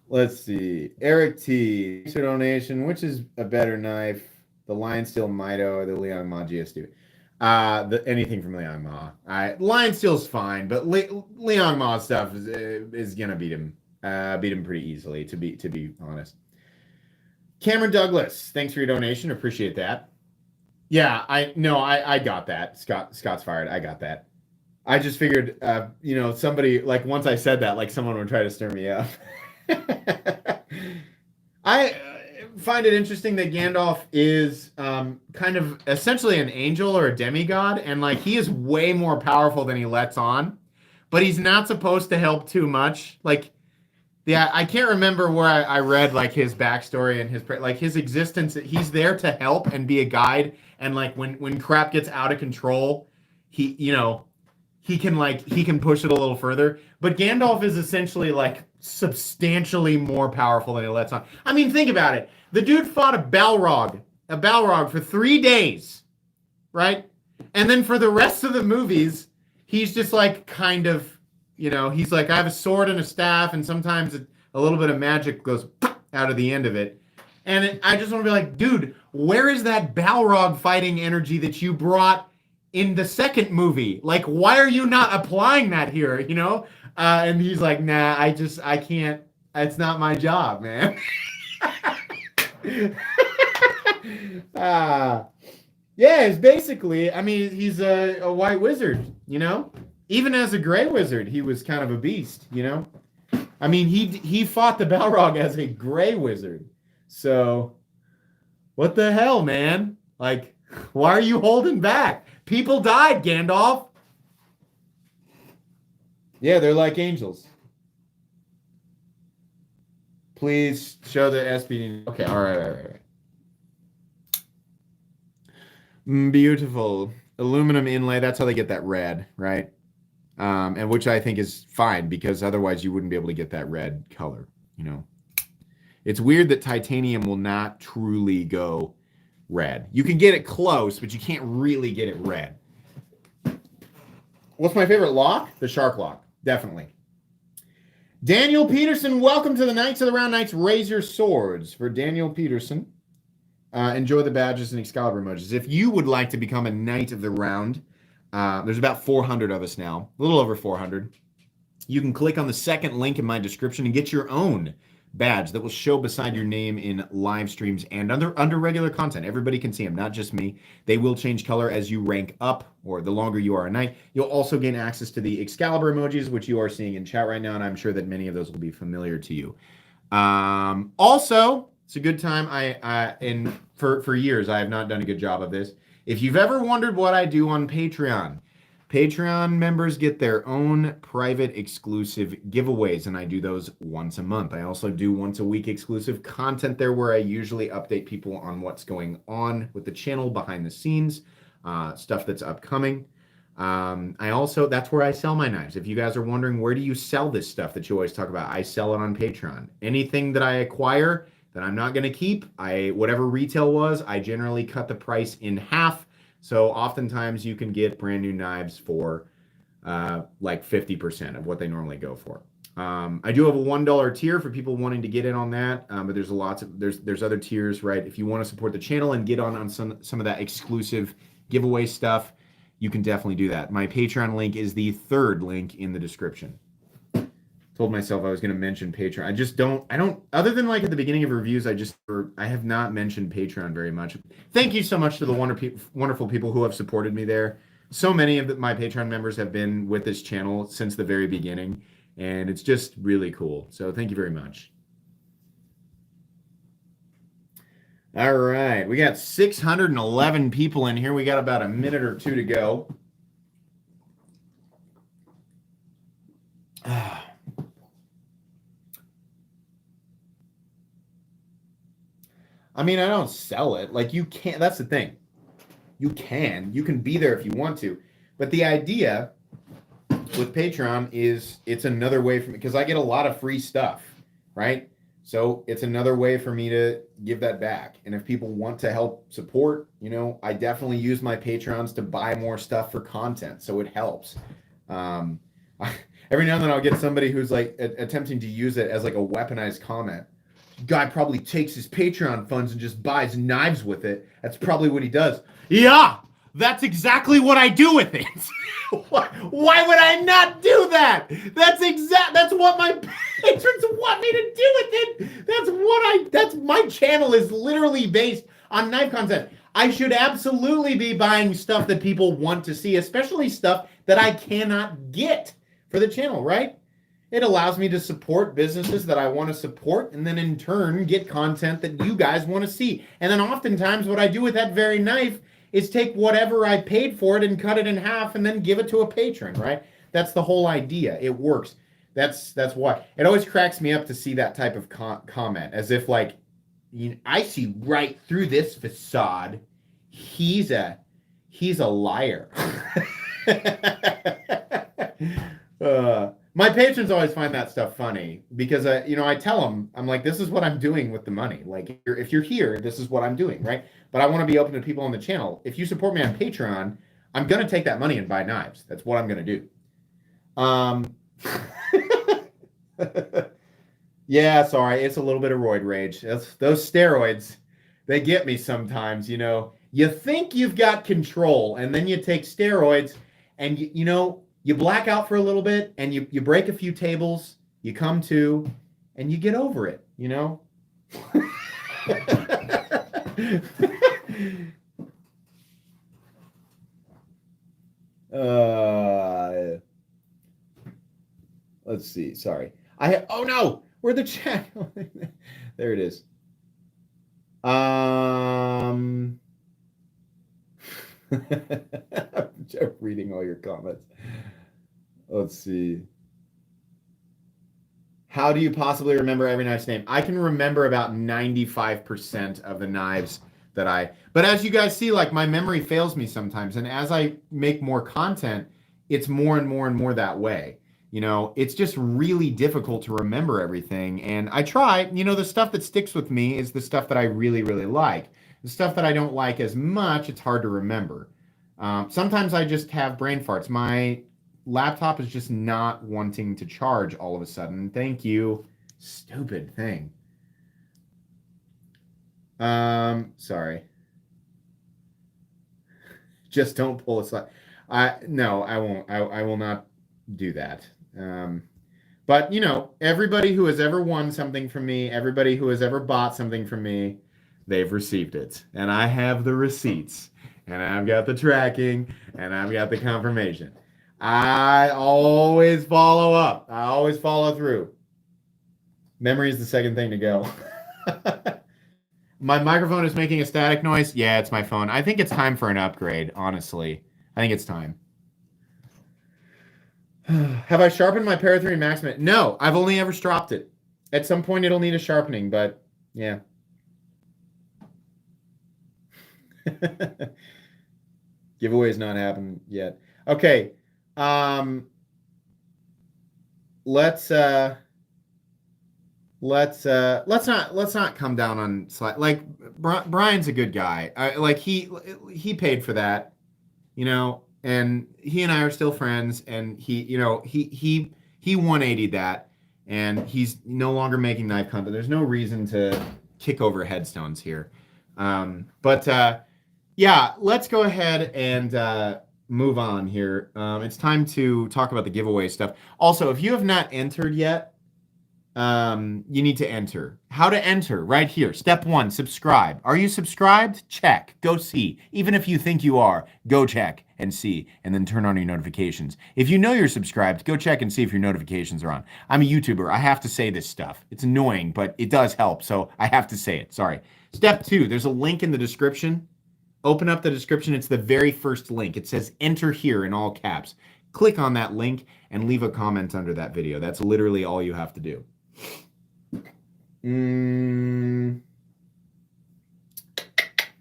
Let's see. Eric T. Thanks for donation. Which is a better knife? The Lion Steel Mito or the Liang Ma GS2? Anything from Liang Ma. Lion Steel's fine, but Liang Ma stuff is gonna beat him pretty easily, to be honest. Cameron Douglas, thanks for your donation. Appreciate that. Yeah, I got that. Scott's fired. I got that. I just figured, somebody, like, once I said that, like, someone would try to stir me up. I find it interesting that Gandalf is kind of essentially an angel or a demigod, and like he is way more powerful than he lets on, but he's not supposed to help too much. Like, yeah, I can't remember where I read like his backstory and his existence. He's there to help and be a guide, and like when crap gets out of control, he can push it a little further. But Gandalf is essentially like substantially more powerful than he lets on. I mean, think about it. The dude fought a Balrog for 3 days, right? And then for the rest of the movies, he's just like kind of, he's like, I have a sword and a staff, and sometimes a little bit of magic goes out of the end of it. And I just want to be like, dude, where is that Balrog fighting energy that you brought in the second movie? Like, why are you not applying that here, And he's like, nah, I can't. It's not my job, man. Yeah, it's basically, I mean, he's a white wizard, Even as a gray wizard, he was kind of a beast, I mean, he fought the Balrog as a gray wizard. So, what the hell, man? Like, why are you holding back? People died, Gandalf. Yeah, they're like angels. Please show the SPD. Okay, all right. Beautiful. Aluminum inlay, that's how they get that red, right? And which I think is fine, because otherwise you wouldn't be able to get that red color, It's weird that titanium will not truly go red. You can get it close, but you can't really get it red. What's my favorite lock? The shark lock, definitely. Daniel Peterson, welcome to the Knights of the Round Knights Raise Your Swords. For Daniel Peterson, enjoy the badges and Excalibur emojis. If you would like to become a Knight of the Round, there's about 400 of us now, a little over 400. You can click on the second link in my description and get your own badge that will show beside your name in live streams and under regular content. Everybody can see them, not just me. They will change color as you rank up, or the longer you are a knight. You'll also gain access to the Excalibur emojis, which you are seeing in chat right now, and I'm sure that many of those will be familiar to you. Also, it's a good time. For years, I have not done a good job of this. If you've ever wondered what I do on Patreon members get their own private exclusive giveaways, and I do those once a month. I also do once a week exclusive content there, where I usually update people on what's going on with the channel behind the scenes, stuff that's upcoming. That's where I sell my knives. If you guys are wondering, where do you sell this stuff that you always talk about? I sell it on Patreon. Anything that I acquire that I'm not going to keep, whatever retail was, I generally cut the price in half. So oftentimes you can get brand new knives for like 50% of what they normally go for. I do have a $1 tier for people wanting to get in on that, but there's other tiers, right? If you want to support the channel and get on some of that exclusive giveaway stuff, you can definitely do that. My Patreon link is the third link in the description. Told myself I was going to mention Patreon. I don't, other than like at the beginning of reviews, I have not mentioned Patreon very much. Thank you so much to the wonderful people who have supported me there. So many of my Patreon members have been with this channel since the very beginning, and it's just really cool. So thank you very much. All right, we got 611 people in here. We got about a minute or two to go. I mean, I don't sell it. Like, you can't. That's the thing. You can be there if you want to. But the idea with Patreon is it's another way for me, because I get a lot of free stuff, right? So it's another way for me to give that back. And if people want to help support, I definitely use my Patreons to buy more stuff for content. So it helps. Every now and then I'll get somebody who's like attempting to use it as like a weaponized comment. Guy probably takes his Patreon funds and just buys knives with it. That's probably what he does. Yeah, that's exactly what I do with it. Why would I not do that? That's what my patrons want me to do with it. That's my channel is literally based on knife content. I should absolutely be buying stuff that people want to see, especially stuff that I cannot get for the channel, right? It allows me to support businesses that I want to support, and then in turn get content that you guys want to see. And then oftentimes what I do with that very knife is take whatever I paid for it and cut it in half and then give it to a patron, right? That's the whole idea. It works. That's why. It always cracks me up to see that type of comment, as if like, I see right through this facade. He's a liar. My patrons always find that stuff funny because I tell them, I'm like, this is what I'm doing with the money. Like, if you're here, this is what I'm doing, right? But I want to be open to people on the channel. If you support me on Patreon, I'm gonna take that money and buy knives. That's what I'm gonna do. Yeah, sorry, it's a little bit of roid rage. Those steroids, they get me sometimes. You think you've got control, and then you take steroids, and you black out for a little bit, and you break a few tables, you come to, and you get over it, Let's see. Sorry. Oh no, where'd the chat? There it is. I'm just reading all your comments. Let's see. How do you possibly remember every knife's name? I can remember about 95% of the knives but as you guys see, like, my memory fails me sometimes. And as I make more content, it's more and more and more that way. It's just really difficult to remember everything. And I try, the stuff that sticks with me is the stuff that I really, really like. The stuff that I don't like as much, it's hard to remember. Sometimes I just have brain farts. My laptop is just not wanting to charge all of a sudden. Thank you. Stupid thing. Sorry. Just don't pull a slide. No, I won't. I will not do that. But everybody who has ever won something from me, everybody who has ever bought something from me, they've received it. And I have the receipts, and I've got the tracking, and I've got the confirmation. I always follow up. I always follow through. Memory is the second thing to go. My microphone is making a static noise. Yeah, it's my phone. I think it's time for an upgrade, honestly. I think it's time. Have I sharpened my Para 3 Maximum? No, I've only ever stropped it. At some point, it'll need a sharpening, but yeah. Giveaway's not happened yet. Okay. Let's not come down on slide. Like, Brian's a good guy. He paid for that, and he and I are still friends, and he 180'd that, and he's no longer making knife content. There's no reason to kick over headstones here. Yeah, let's go ahead and move on here. It's time to talk about the giveaway stuff. Also, if you have not entered yet, you need to enter. How to enter? Right here. Step 1, subscribe. Are you subscribed? Check. Go see. Even if you think you are, go check and see, and then turn on your notifications. If you know you're subscribed, go check and see if your notifications are on. I'm a YouTuber. I have to say this stuff. It's annoying, but it does help, so I have to say it. Sorry. Step 2, there's a link in the description. Open up the description. It's the very first link. It says enter here in all caps. Click on that link and leave a comment under that video. That's literally all you have to do.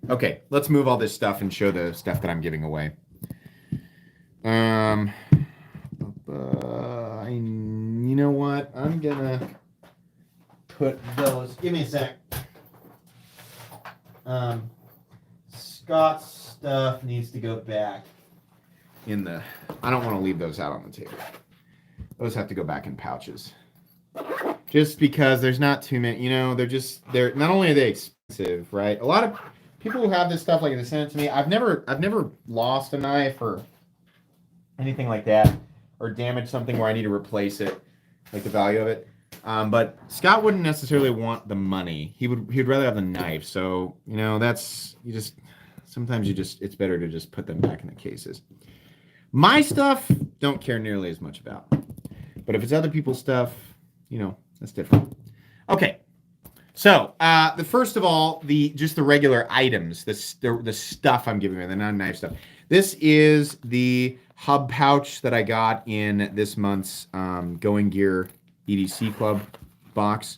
Okay, let's move all this stuff and show the stuff that I'm giving away. You know what? I'm gonna put those. Give me a sec. Scott's stuff needs to go back in the. I don't want to leave those out on the table. Those have to go back in pouches. Just because there's not too many. You know, they're not only are they expensive, right? A lot of people who have this stuff, like they send it to me. I've never lost a knife or anything like that, or damaged something where I need to replace it, like the value of it. But Scott wouldn't necessarily want the money. He'd rather have the knife. So, you know, sometimes it's better to just put them back in the cases. My stuff, don't care nearly as much about. But if it's other people's stuff, you know, that's different. Okay. So, the first of all, the regular items, the stuff I'm giving you, the non-knife stuff. This is the hub pouch that I got in this month's Going Gear EDC Club box.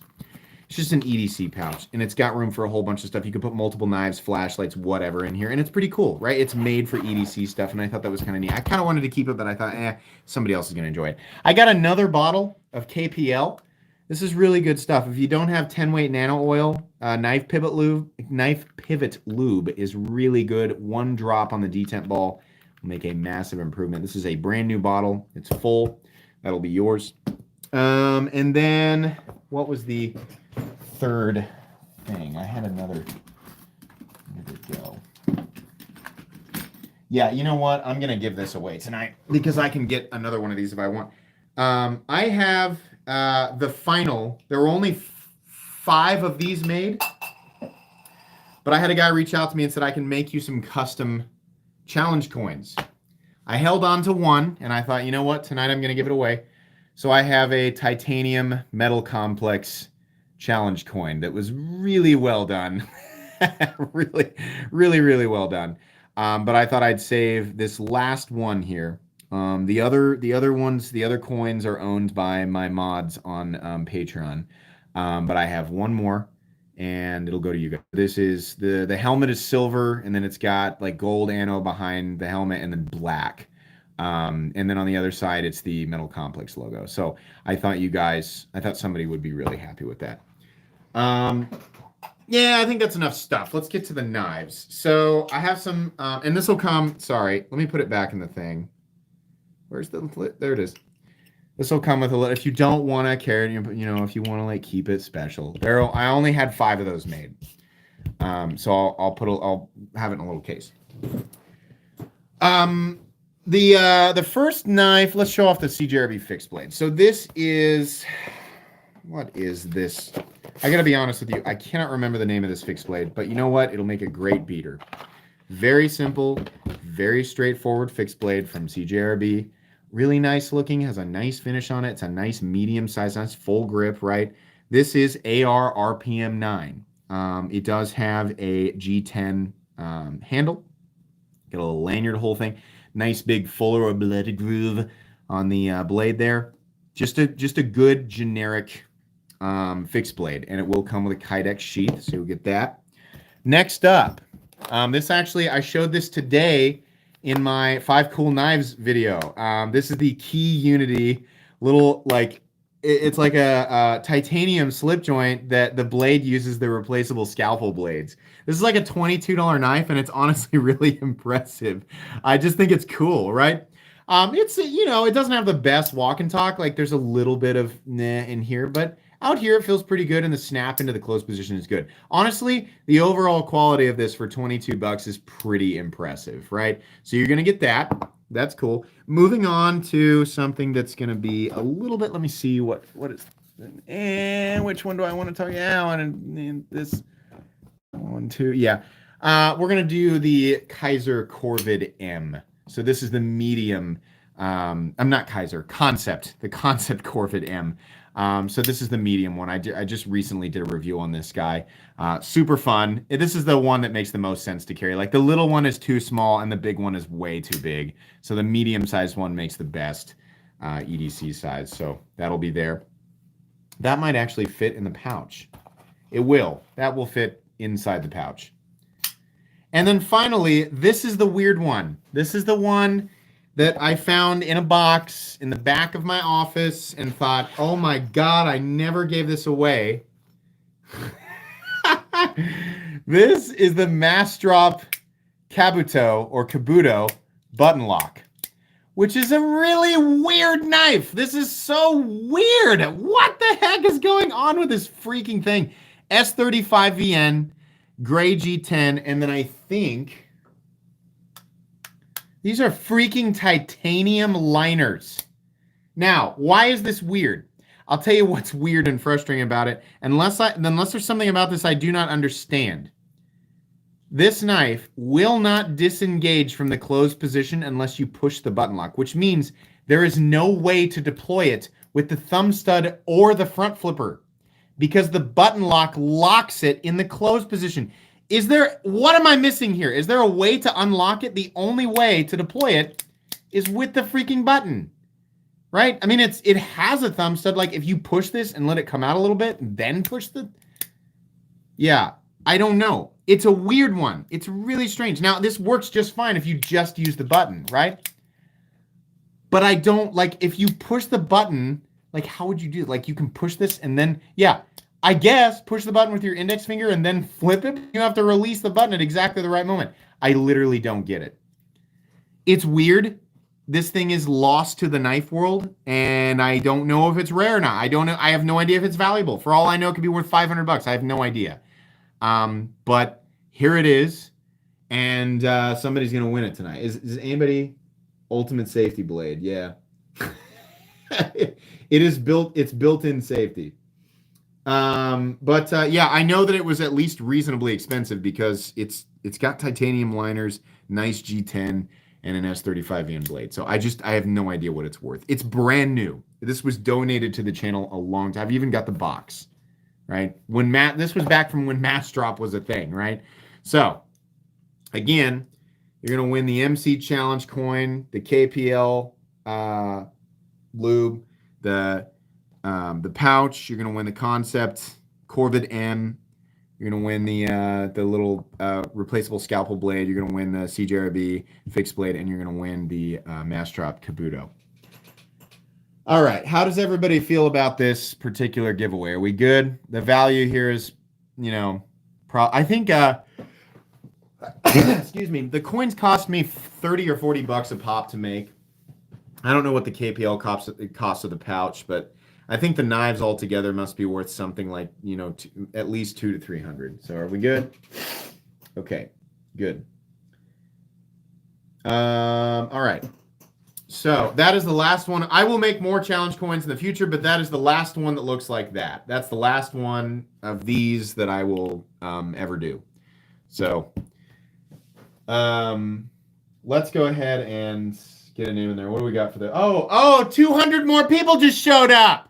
It's just an EDC pouch, and it's got room for a whole bunch of stuff. You can put multiple knives, flashlights, whatever in here, and it's pretty cool, right? It's made for EDC stuff, and I thought that was kind of neat. I kind of wanted to keep it, but I thought, somebody else is going to enjoy it. I got another bottle of KPL. This is really good stuff. If you don't have 10-weight nano oil, knife pivot lube is really good. One drop on the detent ball will make a massive improvement. This is a brand new bottle. It's full. That'll be yours. And then what was the third thing? I had another. Where did it go? Yeah, you know what? I'm gonna give this away tonight because I can get another one of these if I want. I have the final. There were only 5 of these made, but I had a guy reach out to me and said I can make you some custom challenge coins. I held on to one, and I thought, you know what? Tonight I'm gonna give it away. So I have a titanium metal complex challenge coin that was really well done. really, really, really well done. But I thought I'd save this last one here. The other coins are owned by my mods on Patreon. But I have one more, and it'll go to you guys. This is the helmet is silver, and then it's got like gold anno behind the helmet, and then black. And then on the other side, it's the Metal Complex logo. So I thought somebody would be really happy with that. Yeah, I think that's enough stuff. Let's get to the knives. So I have some, and this will come, sorry, let me put it back in the thing. Where's there it is. This will come with a little, if you don't want to carry it, you know, if you want to like keep it special. I only had 5 of those made. So I'll have it in a little case. The first knife, let's show off the CJRB fixed blade. So this is, what is this? I gotta be honest with you, I cannot remember the name of this fixed blade, but you know what? It'll make a great beater. Very simple, very straightforward fixed blade from CJRB. Really nice looking, has a nice finish on it. It's a nice medium size, nice full grip, right? This is AR RPM 9. It does have a G10 handle. Got a little lanyard, whole thing. Nice big fuller blooded groove on the blade there. Just a good generic fixed blade, and it will come with a Kydex sheath, so you'll get that. Next up, this actually, I showed this today in my 5 Cool Knives video. This is the Key Unity little, like, it's like a titanium slip joint that the blade uses the replaceable scalpel blades. This is like a $22 knife, and it's honestly really impressive. I just think it's cool, right? It's, you know, it doesn't have the best walk and talk. Like, there's a little bit of in here, but out here it feels pretty good, and the snap into the close position is good. Honestly, the overall quality of this for $22 is pretty impressive, right? So you're gonna get that. That's cool. Moving on to something that's going to be a little bit, let me see what is, and which one do I want to talk about? And this one, too. Yeah. We're going to do the Kaiser Corvid M. So this is the medium, I'm not Kaiser, the Concept Corvid M. So this is the medium one. I just recently did a review on this guy. Super fun. This is the one that makes the most sense to carry. Like, the little one is too small and the big one is way too big. So the medium-sized one makes the best EDC size. So that'll be there. That might actually fit in the pouch. It will. That will fit inside the pouch. And then finally, this is the weird one. This is the one that I found in a box in the back of my office and thought, oh my God, I never gave this away. This is the Mass Drop Kabuto or Kabuto button lock, which is a really weird knife. This is so weird. What the heck is going on with this freaking thing? S35VN, gray G10, and then I think these are freaking titanium liners. Now, why is this weird? I'll tell you what's weird and frustrating about it. Unless there's something about this I do not understand. This knife will not disengage from the closed position unless you push the button lock, which means there is no way to deploy it with the thumb stud or the front flipper because the button lock locks it in the closed position. What am I missing here? Is there a way to unlock it? The only way to deploy it is with the freaking button, right? I mean, it has a thumb stud. Like if you push this and let it come out a little bit and then push yeah, I don't know. It's a weird one. It's really strange. Now, this works just fine if you just use the button, right? But I don't, like, if you push the button, like, how would you do it? Like, you can push this and then, yeah, I guess push the button with your index finger and then flip it. You have to release the button at exactly the right moment. I literally don't get it. It's weird. This thing is lost to the knife world, and I don't know if it's rare or not. I don't know. I have no idea if it's valuable. For all I know, it could be worth $500. I have no idea. But here it is, and somebody's gonna win it tonight. Is anybody Ultimate Safety Blade? Yeah. It is built. It's built-in safety. Yeah, I know that it was at least reasonably expensive because it's got titanium liners, nice G10, and an S35VN blade. So I have no idea what it's worth. It's brand new. This was donated to the channel a long time. I've even got the box, right? This was back from when Mass Drop was a thing, right? So again, you're gonna win the MC Challenge coin, the KPL lube, the pouch. You're gonna win the Concept Corvid M. You're gonna win the little replaceable scalpel blade. You're gonna win the CJRB fixed blade, and you're gonna win the Mass Drop Kabuto. All right, how does everybody feel about this particular giveaway? Are we good? The value here is, I think. Excuse me. The coins cost me $30 or $40 a pop to make. I don't know what the KPL cost of the pouch, but I think the knives altogether must be worth something like, at least $200 to $300. So are we good? Okay, good. All right. So that is the last one. I will make more challenge coins in the future, but that is the last one that looks like that. That's the last one of these that I will ever do. So let's go ahead and get a name in there. What do we got for the... Oh, 200 more people just showed up.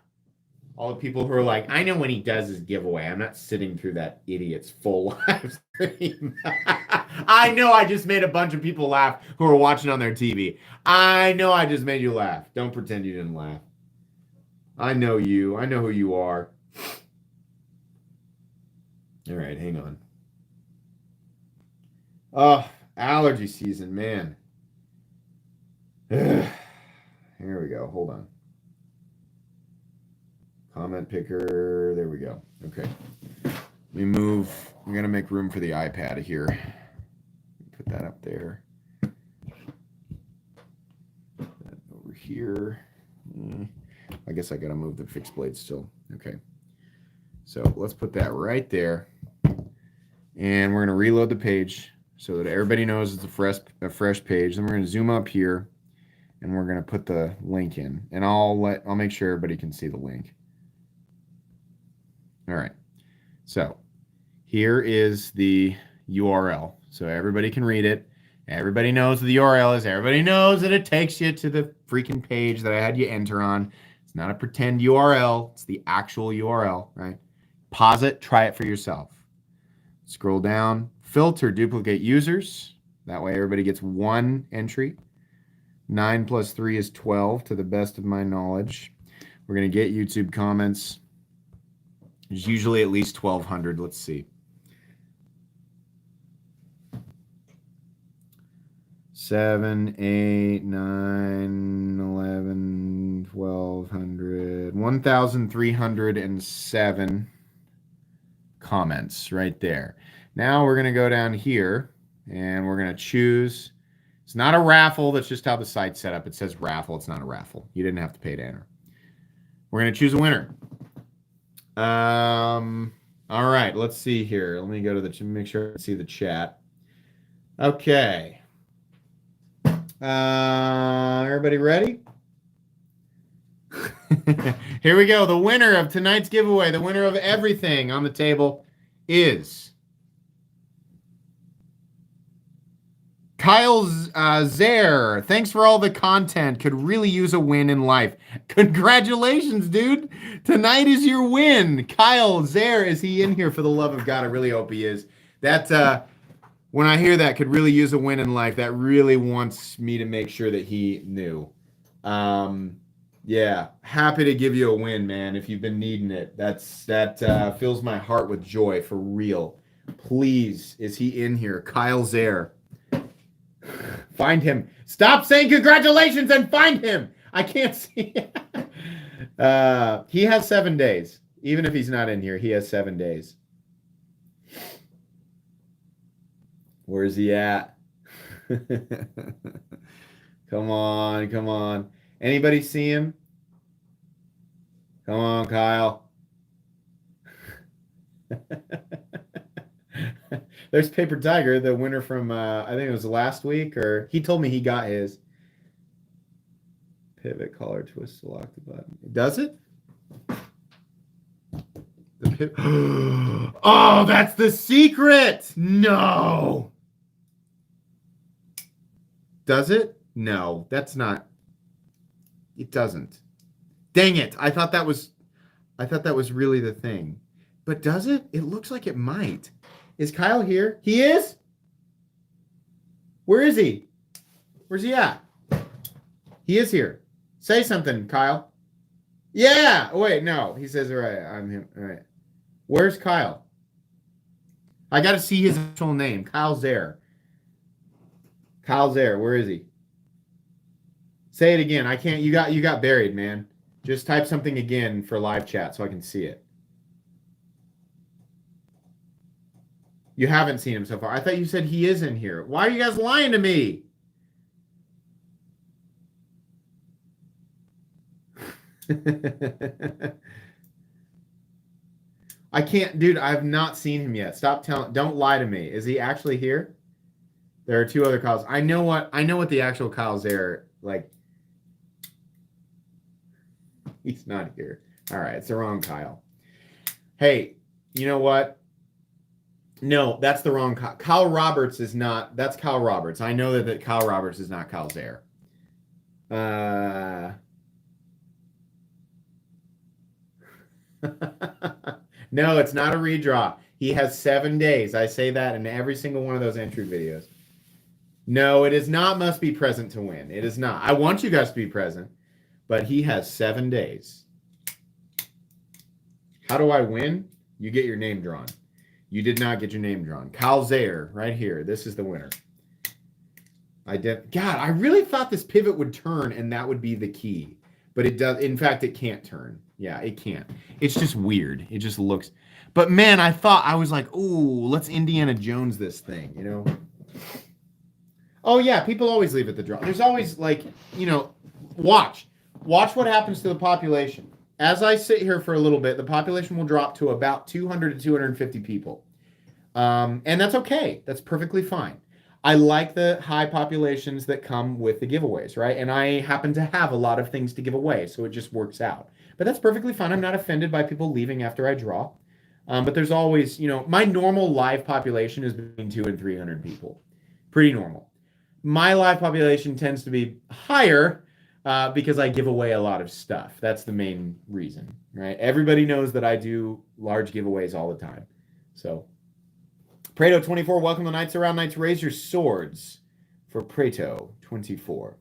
All the people who are like, I know when he does his giveaway. I'm not sitting through that idiot's full live stream. I know I just made a bunch of people laugh who are watching on their TV. I know I just made you laugh. Don't pretend you didn't laugh. I know you. I know who you are. All right, hang on. Oh, allergy season, man. Here we go. Hold on. Comment picker. There we go. Okay. We move. We're going to make room for the iPad here. Put that up there. That over here. I guess I got to move the fixed blade still. Okay. So let's put that right there. And we're going to reload the page so that everybody knows it's a fresh page. Then we're going to zoom up here and we're going to put the link in. And I'll make sure everybody can see the link. All right, so here is the URL. So everybody can read it. Everybody knows what the URL is. Everybody knows that it takes you to the freaking page that I had you enter on. It's not a pretend URL. It's the actual URL, right? Pause it. Try it for yourself. Scroll down. Filter duplicate users. That way everybody gets one entry. 9 plus 3 is 12 to the best of my knowledge. We're going to get YouTube comments. There's usually at least 1,200. Let's see. 7, 8, 9, 11, 1200, 1,307 comments right there. Now we're going to go down here and we're going to choose. It's not a raffle. That's just how the site's set up. It says raffle. It's not a raffle. You didn't have to pay to enter. We're going to choose a winner. All right. Let's see here. Let me go to make sure I can see the chat. Okay. Everybody ready? Here we go. The winner of tonight's giveaway, the winner of everything on the table is Kyle Zare. Thanks for all the content. Could really use a win in life. Congratulations, dude. Tonight is your win. Kyle Zare, is he in here? For the love of God, I really hope he is. That when I hear that, could really use a win in life, that really wants me to make sure that he knew. Yeah, happy to give you a win, man, if you've been needing it. That fills my heart with joy, for real. Please, is he in here? Kyle Zare. Find him. Stop saying congratulations and find him. I can't see. He has 7 days. Even if he's not in here, he has 7 days. Where is he at? Come on, come on. Anybody see him? Come on, Kyle. There's Paper Tiger, the winner from, I think it was last week, or he told me he got his. Pivot, collar, twist, select the button. Does it? Oh, that's the secret! No! Does it? No, that's not. It doesn't. Dang it. I thought that was really the thing. But does it? It looks like it might. Is Kyle here? He is? Where is he? Where's he at? He is here. Say something, Kyle. Yeah. Oh, wait, no. He says, all right, I'm him. All right. Where's Kyle? I got to see his actual name. Kyle Zare. Kyle Zare. Where is he? Say it again. I can't. You got buried, man. Just type something again for live chat so I can see it. You haven't seen him so far. I thought you said he is in here. Why are you guys lying to me? I can't, dude. I've not seen him yet. Stop telling. Don't lie to me. Is he actually here? There are 2 other Kyles. I know what the actual Kyle's there. Like, he's not here. All right, it's the wrong Kyle. Hey, you know what? No, that's the wrong Kyle. Kyle Roberts is not. That's Kyle Roberts. I know that Kyle Roberts is not Kyle Zare. No, it's not a redraw. He has 7 days. I say that in every single one of those entry videos. No, it is not must be present to win. It is not. I want you guys to be present, but he has 7 days. How do I win? You get your name drawn. You did not get your name drawn. Kyle Zare, right here. This is the winner. God, I really thought this pivot would turn and that would be the key. But it does. In fact, it can't turn. Yeah, it can't. It's just weird. It just looks. But man, I was like, ooh, let's Indiana Jones this thing, you know? Oh, yeah, people always leave at the draw. There's always, like, you know, watch what happens to the population. As I sit here for a little bit, the population will drop to about 200 to 250 people. And that's okay. That's perfectly fine. I like the high populations that come with the giveaways, right? And I happen to have a lot of things to give away, so it just works out. But that's perfectly fine. I'm not offended by people leaving after I draw. But there's always, you know, my normal live population is between 200 and 300 people. Pretty normal. My live population tends to be higher because I give away a lot of stuff. That's the main reason, right? Everybody knows that I do large giveaways all the time. So, Preto24, welcome to Knights Around Knights. Raise your swords for Preto24.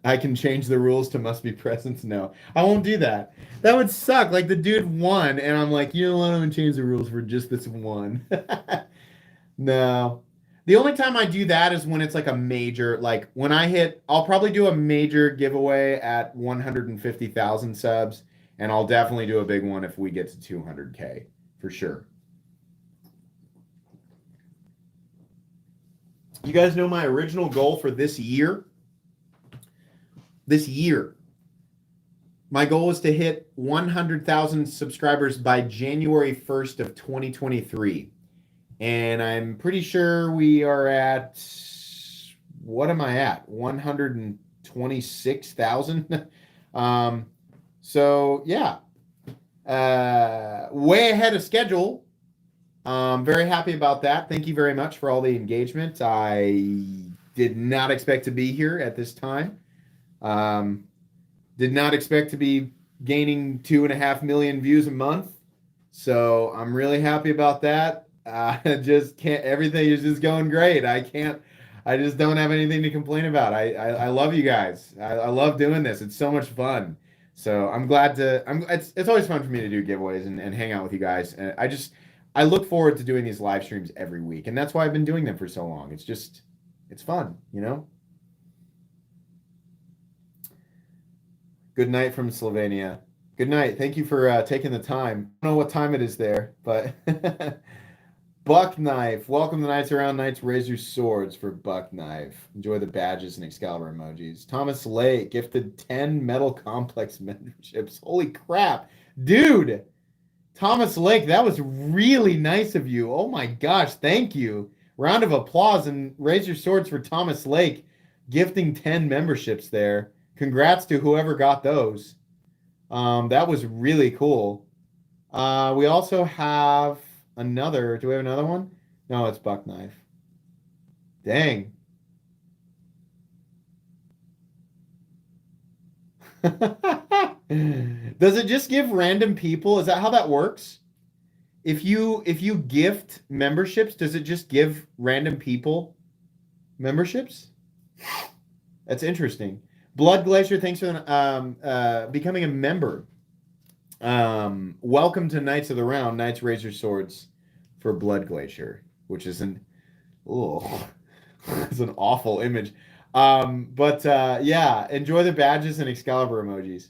I can change the rules to must be present. No, I won't do that. That would suck. Like the dude won, and I'm like, you know what? I'm gonna change the rules for just this one. No. The only time I do that is when it's like a major, like when I hit, I'll probably do a major giveaway at 150,000 subs, and I'll definitely do a big one if we get to 200K for sure. You guys know my original goal for this year? This year, my goal is to hit 100,000 subscribers by January 1st of 2023. And I'm pretty sure we are at, what am I at? 126,000. So yeah, way ahead of schedule. Very happy about that. Thank you very much for all the engagement. I did not expect to be here at this time. Did not expect to be gaining 2.5 million views a month. So I'm really happy about that. Just can't, everything is just going great. I just don't have anything to complain about. I love you guys. I love doing this. It's so much fun. So I'm glad to, it's always fun for me to do giveaways and hang out with you guys. And I look forward to doing these live streams every week. And that's why I've been doing them for so long. It's fun, you know? Good night from Slovenia. Good night. Thank you for taking the time. I don't know what time it is there, but Buck Knife. Welcome to Knights Around Knights Raise Your Swords for Buck Knife. Enjoy the badges and Excalibur emojis. Thomas Lake gifted 10 Metal Complex memberships. Holy crap. Dude, Thomas Lake, that was really nice of you. Oh my gosh, thank you. Round of applause and raise your swords for Thomas Lake gifting 10 memberships there. Congrats to whoever got those. That was really cool. We also have another. Do we have another one? No, it's Buck Knife. Dang. Does it just give random people? Is that how that works? If you gift memberships, does it just give random people memberships? That's interesting. Blood Glacier, thanks for becoming a member. Welcome to Knights of the Round, Knights Raise Your Swords for Blood Glacier, which is it's an awful image. But yeah, enjoy the badges and Excalibur emojis.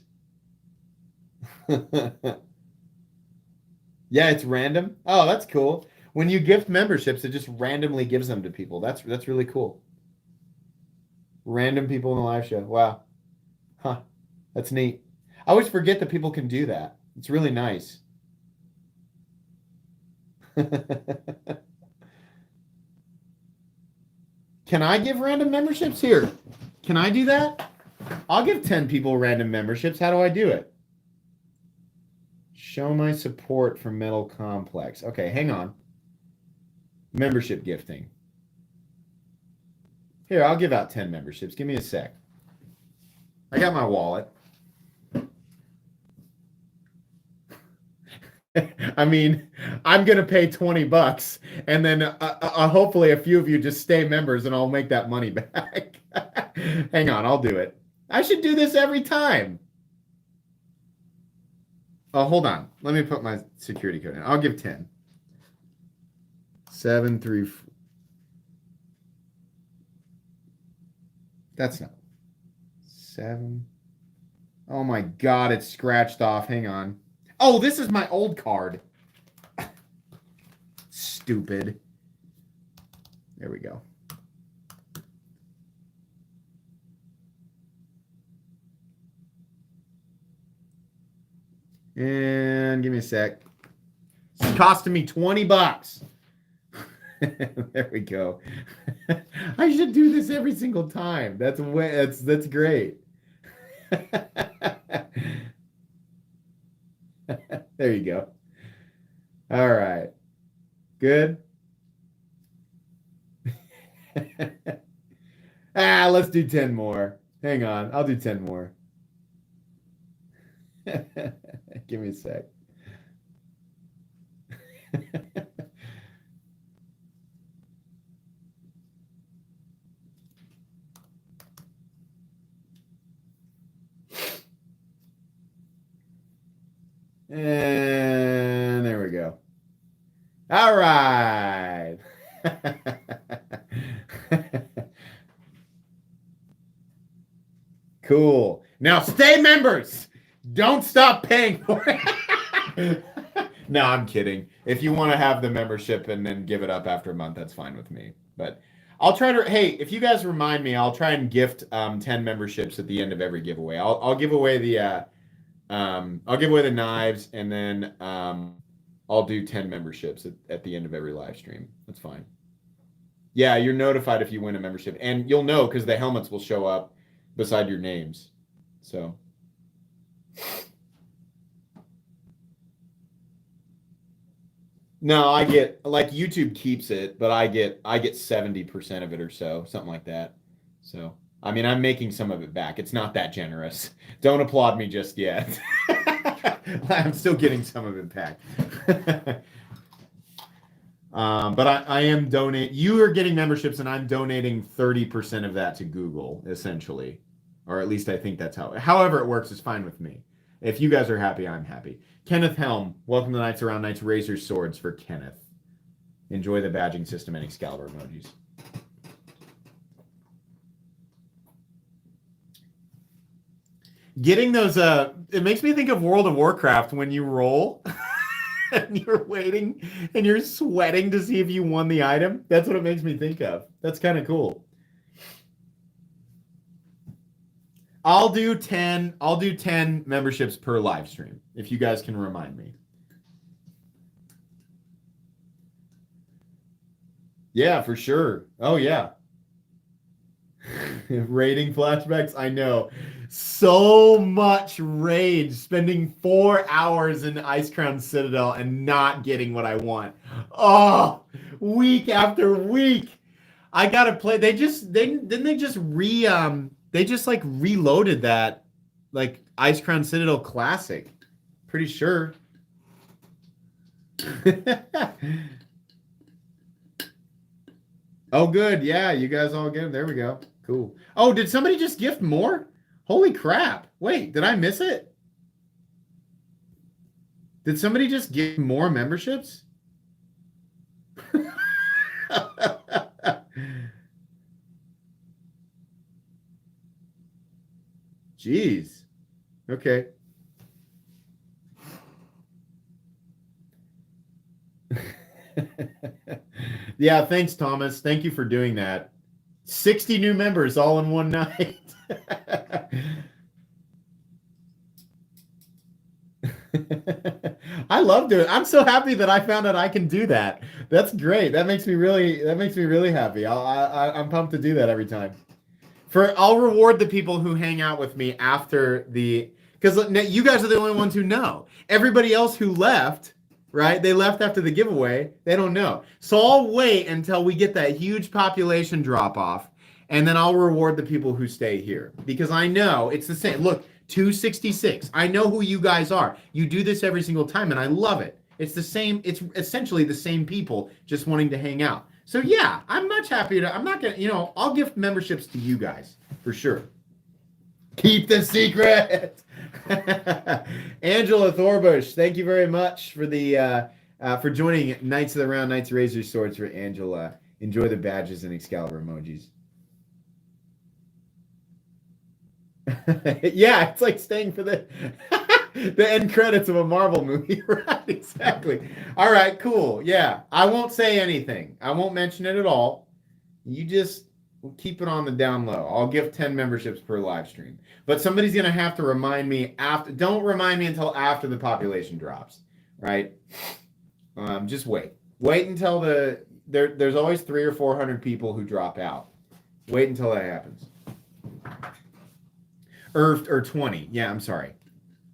Yeah, it's random. Oh, that's cool. When you gift memberships, it just randomly gives them to people. That's really cool. Random people in the live show. Wow. Huh. That's neat. I always forget that people can do that. It's really nice. Can I give random memberships here? Can I do that? I'll give 10 people random memberships. How do I do it? Show my support for Metal Complex. Okay, hang on. Membership gifting. Here, I'll give out 10 memberships. Give me a sec. I got my wallet. I mean, I'm going to pay $20 and then hopefully a few of you just stay members and I'll make that money back. Hang on, I'll do it. I should do this every time. Oh, hold on. Let me put my security code in. I'll give 10. 7, 3, 4. That's not 7. Oh my God, it's scratched off. Hang on. Oh, this is my old card. Stupid. There we go. And give me a sec. It's costing me $20. There we go. I should do this every single time. That's great. There you go. All right. Good. Let's do 10 more. Hang on. I'll do 10 more. Give me a sec. All right. Cool. Now stay members. Don't stop paying for it. No, I'm kidding. If you want to have the membership and then give it up after a month, that's fine with me. But I'll try to. Hey, if you guys remind me, I'll try and gift 10 memberships at the end of every giveaway. I'll give away the I'll give away the knives, and then I'll do 10 memberships at the end of every live stream. That's fine. Yeah, you're notified if you win a membership, and you'll know because the helmets will show up beside your names. So. No, I get like YouTube keeps it, but I get 70% of it or so, something like that. So, I mean, I'm making some of it back. It's not that generous. Don't applaud me just yet. I'm still getting some of it back. But I am donating. You are getting memberships, and I'm donating 30% of that to Google, essentially. Or at least I think that's however it works is fine with me. If you guys are happy, I'm happy. Kenneth Helm, welcome to Knights Around Knights Razor Swords for Kenneth. Enjoy the badging system and Excalibur emojis. Getting those, it makes me think of World of Warcraft when you roll and you're waiting and you're sweating to see if you won the item. That's what it makes me think of. That's kind of cool. I'll do 10 memberships per live stream if you guys can remind me. Yeah, for sure. Oh yeah. Raiding flashbacks, I know. So much rage spending 4 hours in Icecrown Citadel and not getting what I want. Oh, week after week. I gotta play. They just like reloaded that like Icecrown Citadel Classic. Pretty sure. Oh, good. Yeah, you guys all get them. There we go. Cool. Oh, did somebody just gift more? Holy crap. Wait, did I miss it? Did somebody just give more memberships? Jeez. Okay. Yeah, thanks, Thomas. Thank you for doing that. 60 new members all in one night. I love doing it. I'm so happy that I found out I can do that. That's great. That makes me really happy. I'm pumped to do that every time. I'll reward the people who hang out with me after because you guys are the only ones who know. Everybody else who left, right? They left after the giveaway. They don't know. So I'll wait until we get that huge population drop off, and then I'll reward the people who stay here because I know it's the same. Look, 266. I know who you guys are. You do this every single time, and I love it. It's the same. It's essentially the same people just wanting to hang out. So yeah, I'm much happier I'm not gonna, I'll gift memberships to you guys for sure. Keep the secret. Angela Thorbush, thank you very much for for joining Knights of the Round, Knights of Razor Swords for Angela. Enjoy the badges and Excalibur emojis. Yeah, it's like staying for the end credits of a Marvel movie. Right, exactly. All right, cool. Yeah, I won't say anything. I won't mention it at all. You just keep it on the down low. I'll give 10 memberships per live stream. But somebody's going to have to remind me after. Don't remind me until after the population drops, right? Just wait. Wait until there's always 300 or 400 people who drop out. Wait until that happens. Or 20. Yeah, I'm sorry.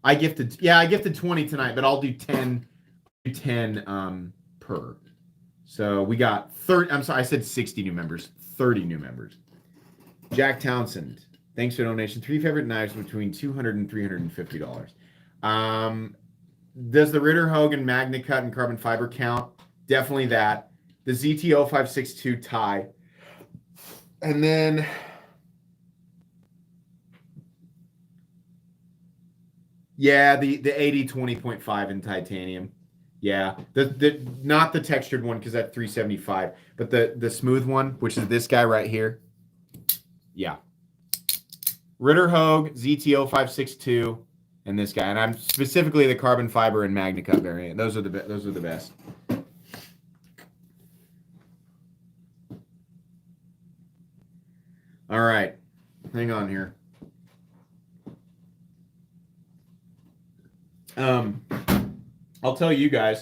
I gifted 20 tonight, but I'll do 10 per. So we got 30. I'm sorry, I said 60 new members, 30 new members. Jack Townsend, thanks for the donation. 3 favorite knives between $200 and $350. Does the Ritter Hogue and Magna Cut and carbon fiber count? Definitely that. The ZTO 562 tie. And then yeah, the 80 20.5 in titanium. Yeah, the not the textured one because that's 375, but the smooth one, which is this guy right here. Yeah, Ritter Hogue ZTO 562, and this guy, and I'm specifically the carbon fiber and Magna Cut variant. Those are the best. All right, hang on here. I'll tell you guys.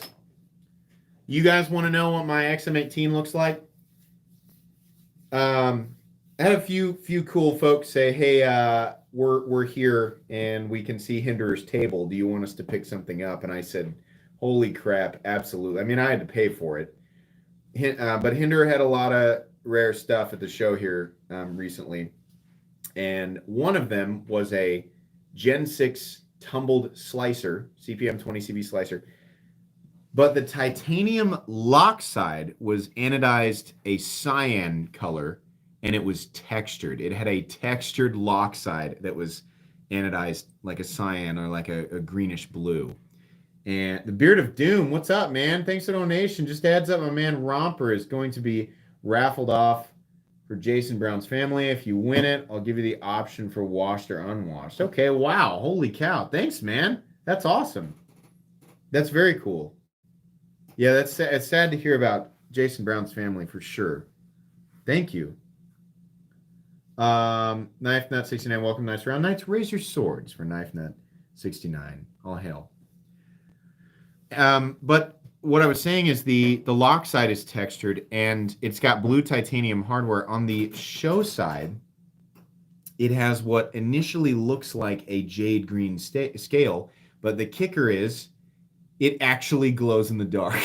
You guys want to know what my XM18 looks like? I had a few cool folks say, "Hey, we're here and we can see Hinderer's table. Do you want us to pick something up?" And I said, "Holy crap, absolutely!" I mean, I had to pay for it, but Hinderer had a lot of rare stuff at the show here recently, and one of them was a Gen 6 tumbled slicer, CPM 20 CV slicer. But the titanium lock side was anodized a cyan color, and it was textured. It had a textured lock side that was anodized like a cyan or like a greenish blue. And the Beard of Doom, what's up, man? Thanks for the donation. Just adds up, my man Romper is going to be raffled off for Jason Brown's family. If you win it, I'll give you the option for washed or unwashed. Okay, wow. Holy cow. Thanks, man. That's awesome. That's very cool. Yeah, it's sad to hear about Jason Brown's family for sure. Thank you. Knife Nut 69, welcome, nice round. Knights, raise your swords for Knife Nut 69. All hail. But what I was saying is the lock side is textured and it's got blue titanium hardware. On the show side, it has what initially looks like a jade green scale, but the kicker is it actually glows in the dark.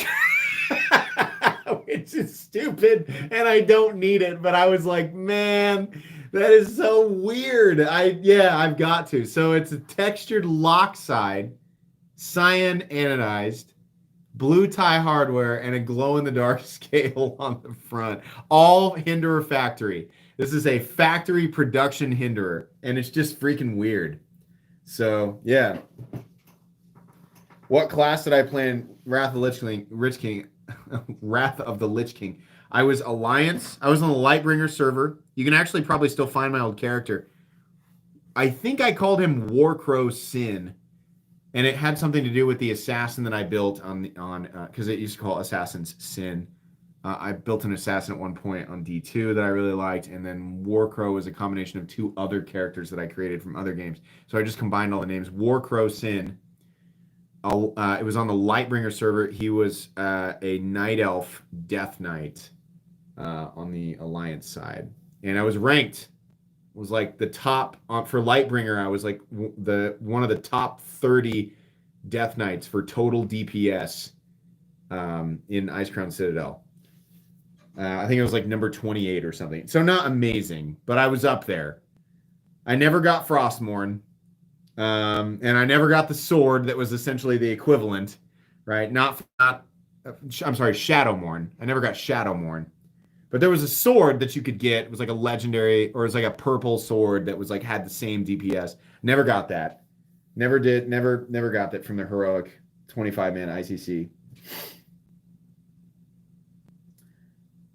Which is stupid, and I don't need it, but I was like, man, that is so weird. I've got to. So it's a textured lock side, cyan anodized, blue tie hardware, and a glow-in-the-dark scale on the front. All Hinderer factory. This is a factory production Hinderer, and it's just freaking weird. So, yeah. What class did I play in Wrath of the Lich King? Wrath of the Lich King. I was Alliance. I was on the Lightbringer server. You can actually probably still find my old character. I think I called him Warcrow Sin, and it had something to do with the assassin that I built on because it used to call assassins Sin. I built an assassin at one point on D2 that I really liked, and then Warcrow was a combination of two other characters that I created from other games. So I just combined all the names. Warcrow Sin. It was on the Lightbringer server. He was a Night Elf Death Knight on the Alliance side. And I was ranked. It was like the top, for Lightbringer, I was like one of the top 30 Death Knights for total DPS in Icecrown Citadel. I think it was like number 28 or something. So not amazing, but I was up there. I never got Frostmourne. And I never got the sword that was essentially the equivalent, right? I'm sorry, Shadowmourne. I never got Shadowmourne. But there was a sword that you could get. It was like a legendary, or it was like a purple sword that was like had the same DPS. Never got that. Never got that from the heroic 25-man ICC.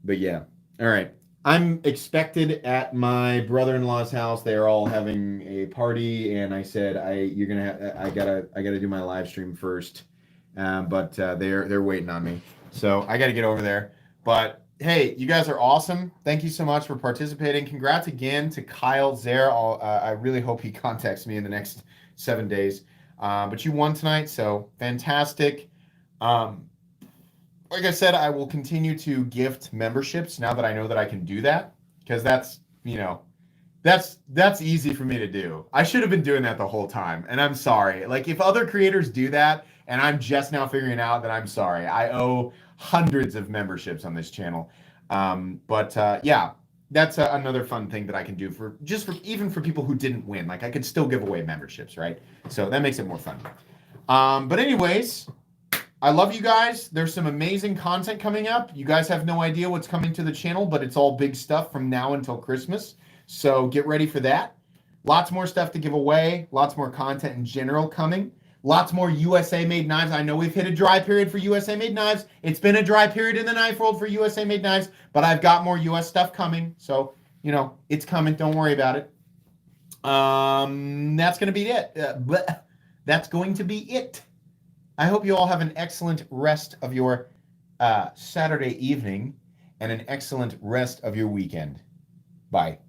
But yeah. All right. I'm expected at my brother-in-law's house. They are all having a party, and I said, I gotta do my live stream first. But they're waiting on me, so I gotta get over there. But hey, you guys are awesome. Thank you so much for participating. Congrats again to Kyle Zare. I really hope he contacts me in the next 7 days. But you won tonight, so fantastic. Like I said, I will continue to gift memberships now that I know that I can do that, because that's easy for me to do. I should have been doing that the whole time, and I'm sorry. Like, if other creators do that and I'm just now figuring it out, then I'm sorry. I owe hundreds of memberships on this channel. Yeah, that's another fun thing that I can do even for people who didn't win. Like, I could still give away memberships, right? So that makes it more fun. But anyways, I love you guys. There's some amazing content coming up. You guys have no idea what's coming to the channel, but it's all big stuff from now until Christmas. So get ready for that. Lots more stuff to give away. Lots more content in general coming. Lots more USA-made knives. I know we've hit a dry period for USA-made knives. It's been a dry period in the knife world for USA-made knives, but I've got more US stuff coming. So, it's coming. Don't worry about it. That's going to be it. That's going to be it. I hope you all have an excellent rest of your Saturday evening and an excellent rest of your weekend. Bye.